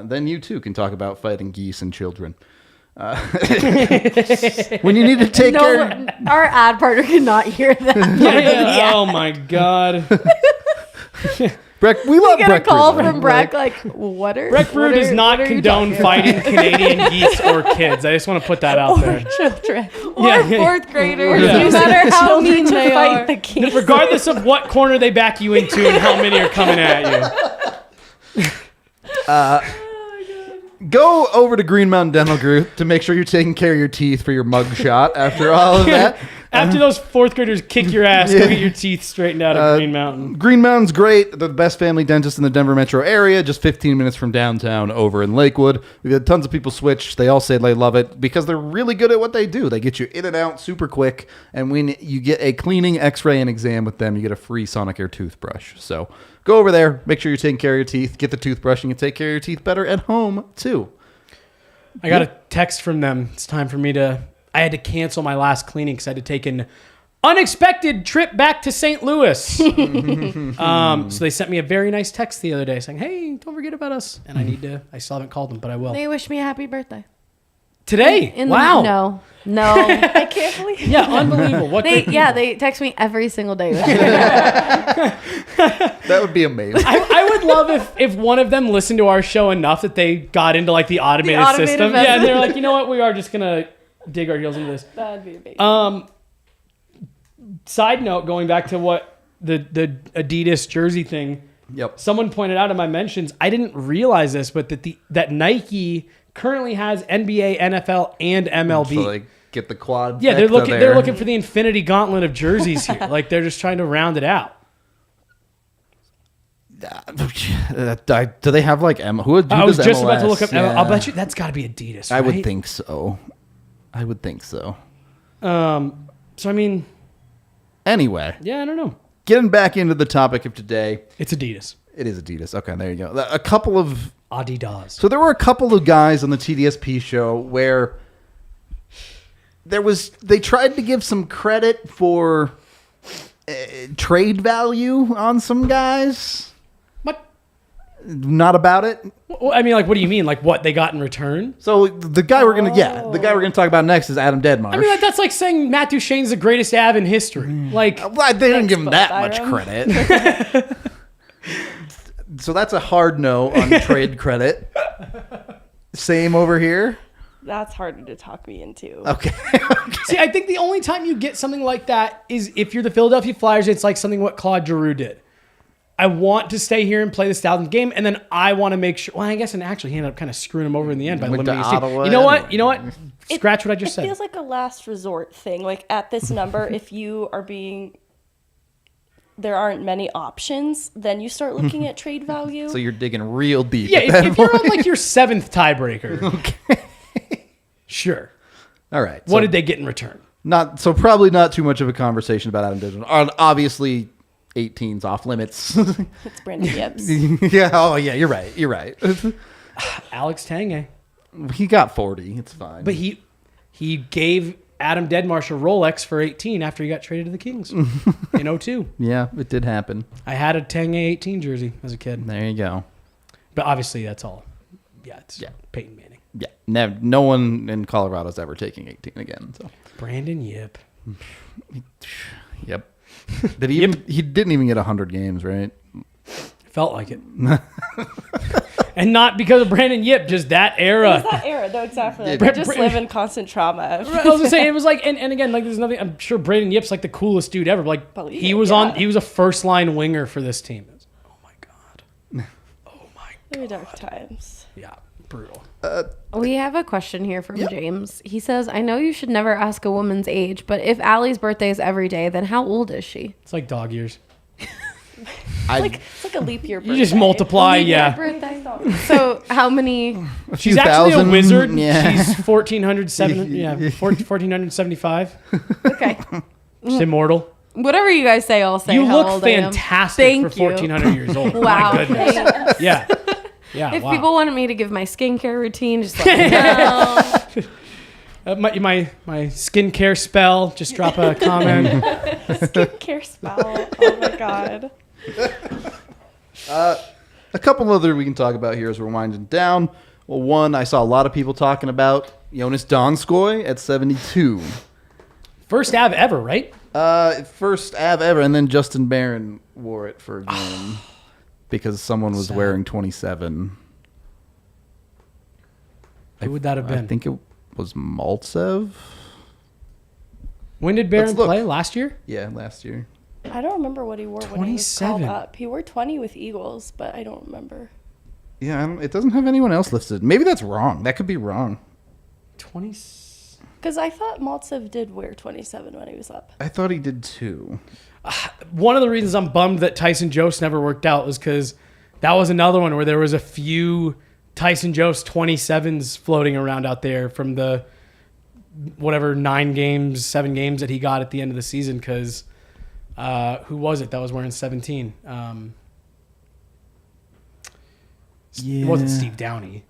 Then you too can talk about fighting geese and children. When you need to take care. Our ad partner cannot hear that. Yeah. Oh my God. Breck, we love Breck Brew. Call from Breck like, what are Breck Brew does not condone fighting Canadian geese or kids. I just want to put that out there. Children. Or 4th graders, Yeah. no matter how mean they fight are. the geese. Regardless of what corner they back you into and how many are coming at you. Go over to Green Mountain Dental Group to make sure you're taking care of your teeth for your mug shot after all of that. After those 4th graders kick your ass, go get your teeth straightened out at Green Mountain. Green Mountain's great. They're the best family dentist in the Denver metro area, just 15 minutes from downtown over in Lakewood. We've had tons of people switch. They all say they love it because they're really good at what they do. They get you in and out super quick. And when you get a cleaning, x-ray, and exam with them, you get a free Sonic Air toothbrush. So go over there. Make sure you're taking care of your teeth. Get the toothbrush. You can take care of your teeth better at home, too. I got a text from them. It's time for me to... I had to cancel my last cleaning because I had to take an unexpected trip back to St. Louis. So they sent me a very nice text the other day saying, hey, don't forget about us. And I still haven't called them, but I will. They wish me a happy birthday. Today? Wow. No. I can't believe it. Yeah, unbelievable. They text me every single day. That would be amazing. I would love if one of them listened to our show enough that they got into like the automated system. method. Yeah, and they're like, you know what? We are just going to dig our heels into this. That'd be amazing. Side note, going back to what the Adidas jersey thing. Yep. Someone pointed out in my mentions, I didn't realize this, but that Nike currently has NBA, NFL, and MLB. So they get the quad. Yeah, they're looking for the Infinity Gauntlet of jerseys here. Like they're just trying to round it out. Do they have like who I was just MLS? about to look up. Yeah. I'll bet you that's got to be Adidas. I would right? think so. So I mean, anyway, yeah, I don't know. getting back into the topic of today. It's Adidas. It is Adidas. Okay, there you go. A couple of Adidas. So there were a couple of guys on the TDSP show where they tried to give some credit for trade value on some guys. What? Not about it. Well, I mean, like, what do you mean? Like, what they got in return? So the guy we're gonna talk about next is Adam Deadmarsh. I mean, like, that's like saying Matt Duchene's the greatest Av in history. Like, they didn't give him that much credit. So that's a hard no on trade credit. Same over here. That's harder to talk me into. Okay. See, I think the only time you get something like that is if you're the Philadelphia Flyers. It's like something what Claude Giroux did. I want to stay here and play the style of the game, and then I want to make sure. Well, I guess, and actually, he ended up kind of screwing him over in the end by limiting his team. You know what? Scratch what I just said. It feels like a last resort thing. Like at this number, if you are there aren't many options, then you start looking at trade value. So you're digging real deep. Yeah, if you're on like your 7th tiebreaker. Okay. Sure. All right. What did they get in return? Probably not too much of a conversation about Adam Deadmarsh. Obviously, 18's off limits. It's Brandon Gibbs. Yeah. Oh, yeah. You're right. Alex Tanguay. He got 40. It's fine. But he gave Adam Deadmarsh a Rolex for 18 after he got traded to the Kings in 2002. Yeah, it did happen. I had a Tanguay 18 jersey as a kid. There you go. But obviously, that's all. Yeah, it's Peyton Manning. Yeah. No one in Colorado's ever taking 18 again. So Brandon Yip. Yep. Did he? He didn't even get 100 games, right? Felt like it. And not because of Brandon Yip, just that era. It was that era, though, exactly. Like, we just live in constant trauma. I was gonna say, it was like, and again, like, there's nothing. I'm sure Brandon Yip's like the coolest dude ever. But like, he was a first line winger for this team. Oh my god. Very dark times. Yeah, brutal. We have a question here from James. He says, I know you should never ask a woman's age, but if Allie's birthday is every day, then how old is she? It's like dog years. It's like a leap year birthday. You just multiply, yeah. So how many? She's actually a wizard. Yeah. She's 1475. Okay. She's immortal. Whatever you guys say, I'll say. You how look old fantastic for 1400 years old. Wow. My goodness. Yeah. Yeah. If wow. people wanted me to give my skincare routine, just let me know. My skincare spell, just drop a comment. Skincare spell. Oh my god. A couple other we can talk about here as we're winding down. Well, one I saw a lot of people talking about Jonas Donskoy at 72. First Av ever, right? First Av ever, and then Justin Barron wore it for a game because someone was wearing 27. Who would that have been? I think it was Maltsev. When did Barron play? Last year? Yeah, last year. I don't remember what he wore when he was called up. He wore 20 with Eagles, but I don't remember. Yeah, it doesn't have anyone else listed. Maybe that's wrong. That could be wrong. 20. Because I thought Maltsev did wear 27 when he was up. I thought he did too. One of the reasons I'm bummed that Tyson Jost never worked out was because that was another one where there was a few Tyson Jost 27s floating around out there from the whatever 7 games that he got at the end of the season. Because who was it that was wearing 17? It wasn't Steve Downey.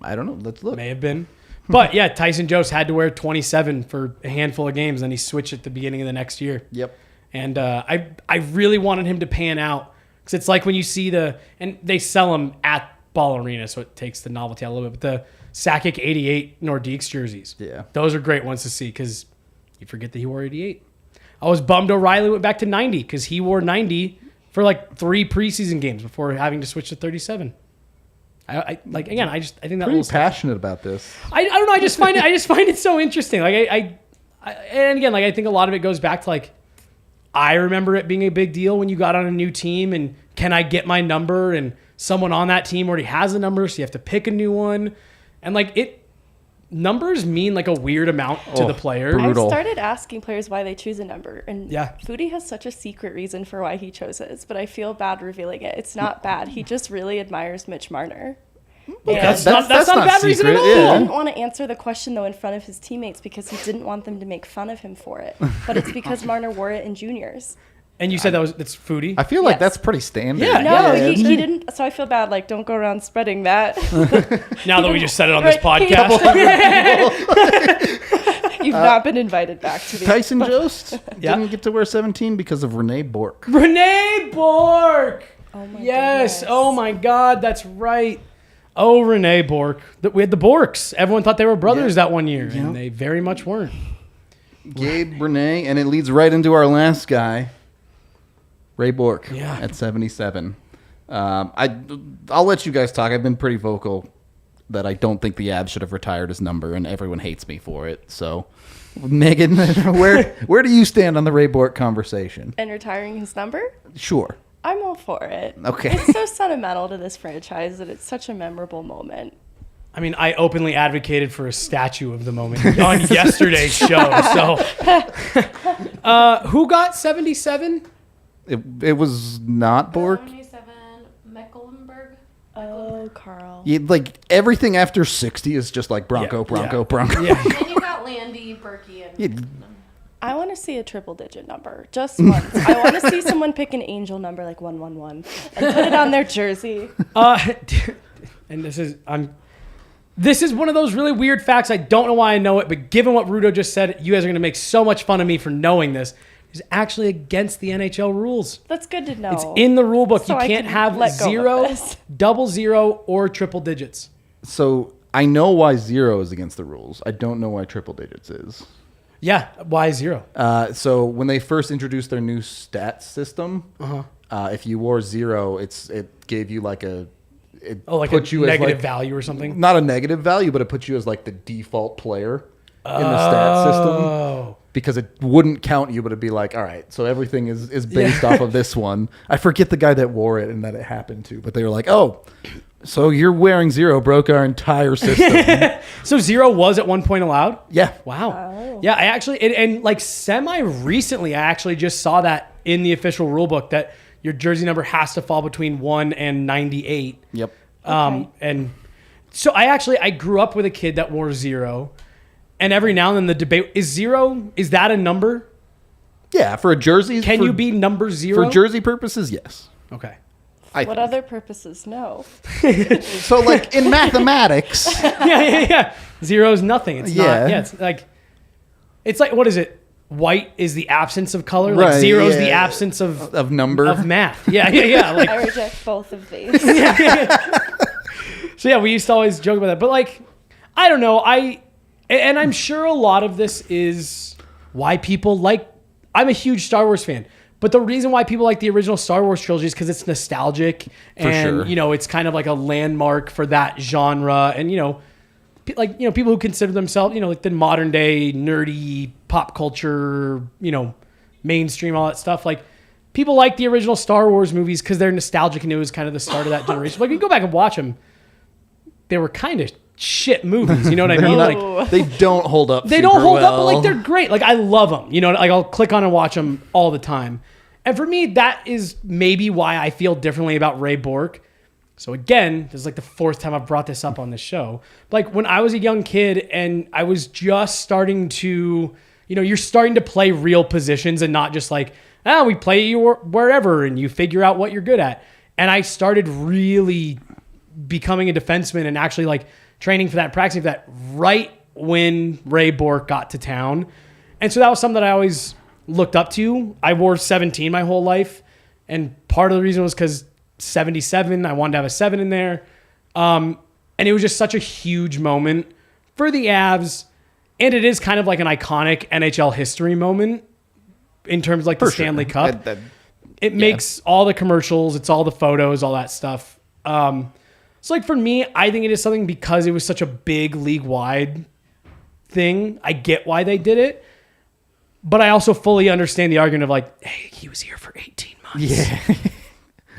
I don't know. Let's look. May have been. But yeah, Tyson Jost had to wear 27 for a handful of games, then he switched at the beginning of the next year. Yep. And I really wanted him to pan out because it's like when you see and they sell them at Ball Arena, so it takes the novelty out a little bit. But the Sakic 88 Nordiques jerseys, those are great ones to see because you forget that he wore 88. I was bummed O'Reilly went back to 90 because he wore 90 for like 3 preseason games before having to switch to 37. I think that pretty passionate about this. I don't know. I just find it so interesting. Like and again, like I think a lot of it goes back to like I remember it being a big deal when you got on a new team and can I get my number, and someone on that team already has a number, so you have to pick a new one, and like numbers mean like a weird amount to the player. Brutal. I started asking players why they choose a number, and Foodie has such a secret reason for why he chose his, but I feel bad revealing it. It's not bad. He just really admires Mitch Marner. That's not a bad reason at all. He didn't want to answer the question, though, in front of his teammates because he didn't want them to make fun of him for it. But it's because Marner wore it in juniors. And you said it's Foodie? I feel like that's pretty standard. Yeah. No, he didn't. So I feel bad. Like, don't go around spreading that. Now that we just said it on this podcast. You've not been invited back to the Tyson Jost didn't get to wear 17 because of Ray Bourque. Ray Bourque! Oh my Yes. goodness. Oh my God, that's right. Oh, Ray Bourque. We had the Bourques. Everyone thought they were brothers that one year, and they very much weren't. Gabe, Renee, and it leads right into our last guy, Ray Bourque, at 77. I'll let you guys talk. I've been pretty vocal that I don't think the Avs should have retired his number, and everyone hates me for it. So, Megan, where do you stand on the Ray Bourque conversation? And retiring his number? Sure. I'm all for it. Okay. It's so sentimental to this franchise that it's such a memorable moment. I mean, I openly advocated for a statue of the moment on yesterday's show. So, who got 77? It was not Bourque. 77, Mecklenburg. Oh, Carl. Yeah, like everything after 60 is just like Bronco. Then you got Landy, Berkey, and... I want to see a triple-digit number, just once. I want to see someone pick an angel number like 111 and put it on their jersey. And this is one of those really weird facts. I don't know why I know it, but given what Rudo just said, you guys are going to make so much fun of me for knowing this. It's actually against the NHL rules. That's good to know. It's in the rule book. So You can't have 0, double 0, or triple digits. So I know why 0 is against the rules. I don't know why triple digits is. Yeah, why 0? So when they first introduced their new stats system, if you wore 0, it gave you like a put you negative value or something. Not a negative value, but it puts you as like the default player in the stat system because it wouldn't count you, but it'd be like, all right, so everything is based off of this one. I forget the guy that wore it and that it happened to, but they were like, oh, so you're wearing 0 broke our entire system. So 0 was at one point allowed? Yeah. Wow. Oh. Yeah, I actually, and like semi-recently, I actually just saw that in the official rule book that your jersey number has to fall between 1 and 98. Yep. And so I grew up with a kid that wore 0. And every now and then the debate, is 0, is that a number? Yeah, for a jersey. Can you be number 0? For jersey purposes, yes. Okay. What other purposes? No. So, like, in mathematics. Yeah. 0 is nothing. It's not. Yeah, it's like, what is it? White is the absence of color. Like 0 is the absence of number. Of math. Yeah. Like, I reject both of these. So, yeah, we used to always joke about that. But, like, I don't know. And I'm sure a lot of this is why people like... I'm a huge Star Wars fan. But the reason why people like the original Star Wars trilogy is because it's nostalgic. And, it's kind of like a landmark for that genre. And, people who consider themselves, like the modern day nerdy pop culture, mainstream, all that stuff. Like, people like the original Star Wars movies because they're nostalgic and it was kind of the start of that generation. Like, you go back and watch them, they were kind of shit movies. You know what I mean? Like, they don't hold up. They don't hold up, but like they're great. Like, I love them. Like I'll click on and watch them all the time. And for me, that is maybe why I feel differently about Ray Bourque. So again, this is like the 4th time I've brought this up on this show. Like when I was a young kid and I was just starting to, you're starting to play real positions and not just like, we play you wherever and you figure out what you're good at. And I started really becoming a defenseman and actually like training for that, practicing for that right when Ray Bourque got to town. And so that was something that I always looked up to. I wore 17 my whole life. And part of the reason was because 77, I wanted to have a 7 in there. And it was just such a huge moment for the Avs. And it is kind of like an iconic NHL history moment in terms of like the Stanley Cup. It makes all the commercials, it's all the photos, all that stuff. So like for me, I think it is something because it was such a big league-wide thing. I get why they did it. But I also fully understand the argument of like, hey, he was here for 18 months. Yeah.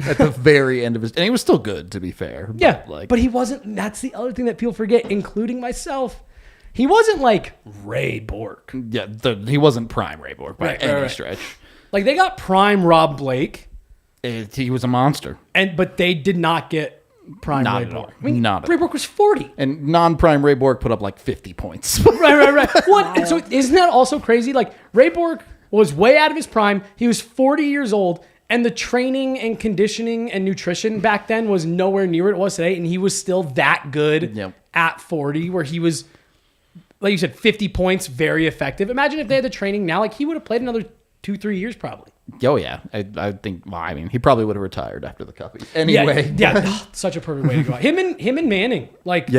At the very end of his... And he was still good, to be fair. But he wasn't... That's the other thing that people forget, including myself. He wasn't like Ray Bourque. Yeah, he wasn't prime Ray Bourque by any stretch. Like they got prime Rob Blake. He was a monster. But they did not get prime Ray Bourque. I mean, Ray Bourque was 40. And non-prime Ray Bourque put up like 50 points. Right. What? And so isn't that also crazy? Like Ray Bourque was way out of his prime. He was 40 years old. And the training and conditioning and nutrition back then was nowhere near what it was today. And he was still that good at 40, where he was, like you said, 50 points, very effective. Imagine if they had the training now. Like he would have played another 2-3 years probably. Oh yeah, I think. Well, I mean, he probably would have retired after the Cup. Anyway, Such a perfect way to go out. Him and Manning, like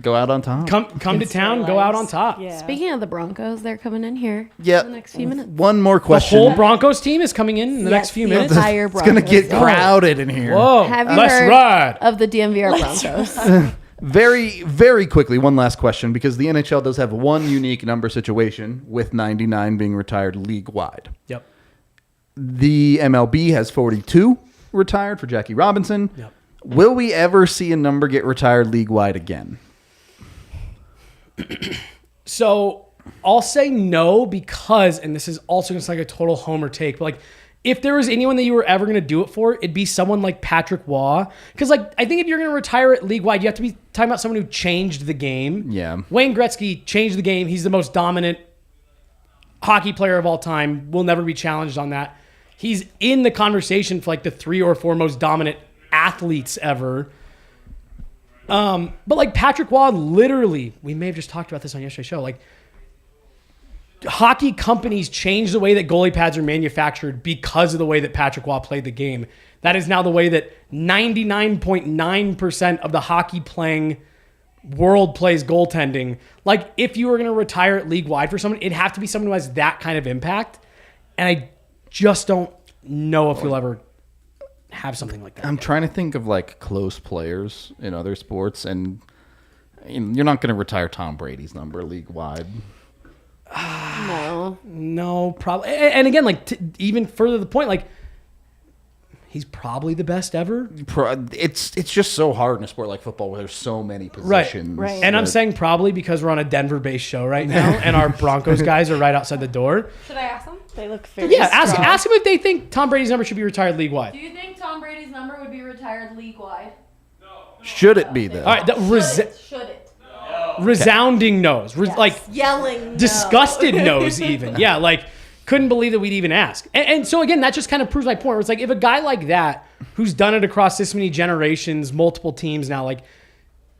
go out on top. Come to town, go out on top. Yeah. Speaking of the Broncos, they're coming in here. Yeah. In the next few minutes. One more The question. whole Broncos team is coming in the next few minutes. Entire It's gonna Broncos get team. crowded in here. Whoa, Have you let's heard ride. of the DNVR Broncos? Very, very quickly, one last question, because the NHL does have one unique number situation with 99 being retired league-wide. Yep. The MLB has 42 retired for Jackie Robinson. Yep. Will we ever see a number get retired league-wide again? So I'll say no because, and this is also just like a total homer take, but like if there was anyone that you were ever going to do it for, it'd be someone like Patrick Waugh. Because like I think if you're going to retire it league-wide, you have to be talking about someone who changed the game. Yeah. Wayne Gretzky changed the game. He's the most dominant hockey player of all time. Will never be challenged on that. He's in the conversation for like the 3 or 4 most dominant athletes ever. But like Patrick Waugh, literally, we may have just talked about this on yesterday's show. Like hockey companies changed the way that goalie pads are manufactured because of the way that Patrick Waugh played the game. That is now the way that 99.9% of the hockey playing world plays goaltending. Like if you were going to retire it league wide for someone, it'd have to be someone who has that kind of impact. And I just don't know if you'll ever have something like that. I'm trying to think of like close players in other sports, and you're not going to retire Tom Brady's number league-wide. No, probably. And again, like even further to the point, like he's probably the best ever. It's just so hard in a sport like football where there's so many positions. Right. And I'm saying probably because we're on a Denver-based show right now, and our Broncos guys are right outside the door. Should I ask them? They look very Yeah, strong. ask them if they think Tom Brady's number should be retired league-wide. Do you think Tom Brady's number would be retired league-wide? Should it be though? All right, Should it? resounding no's, like Yelling. disgusted no's even. Yeah, like couldn't believe that we'd even ask. And so again, that just kind of proves my point. Where it's like if a guy like that, who's done it across this many generations, multiple teams now, like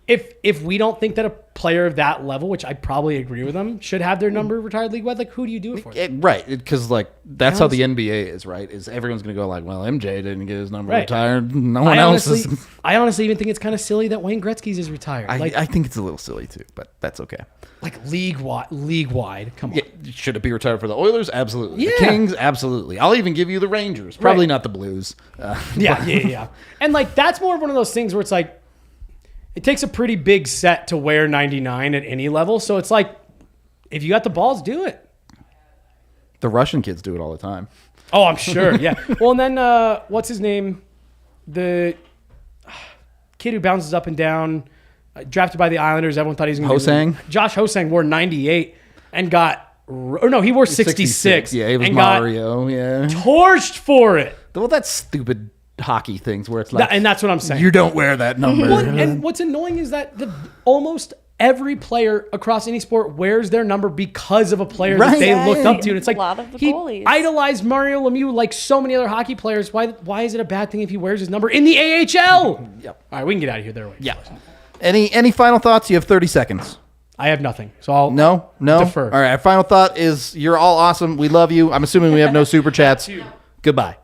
if we don't think that a player of that level, which I probably agree with them, should have their number retired league-wide, like who do you do it for? Right, because like that's how the NBA is, right? Is everyone's going to go like, well, MJ didn't get his number retired, no one else is. I honestly even think it's kind of silly that Wayne Gretzky's is retired. I think it's a little silly too, but that's okay. Like league-wide, come on. Yeah, should it be retired for the Oilers? Absolutely. Yeah. The Kings? Absolutely. I'll even give you the Rangers. Probably not the Blues. Yeah. And like that's more of one of those things where it's like it takes a pretty big set to wear 99 at any level. So it's like if you got the balls, do it. The Russian kids do it all the time. Oh, I'm sure. Yeah. Well, and then what's his name? The kid who bounces up and down, drafted by the Islanders. Everyone thought he was going to Hosang? Josh Hosang wore 98 and got, or no, he wore 66. Yeah, he was and Mario. Yeah. Torched for it. Well, that's stupid hockey things where it's like, And that's what I'm saying. you don't wear that number. Well, and what's annoying is that almost every player across any sport wears their number because of a player that they looked up to. And it's like A lot of the he goalies. idolized Mario Lemieux like so many other hockey players. Why is it a bad thing if he wears his number in the AHL? Yep. All right, we can get out of here. There way. Yeah. Any final thoughts? You have 30 seconds. I have nothing. So I'll No? defer. All right. Final thought is you're all awesome. We love you. I'm assuming we have no super chats. Goodbye.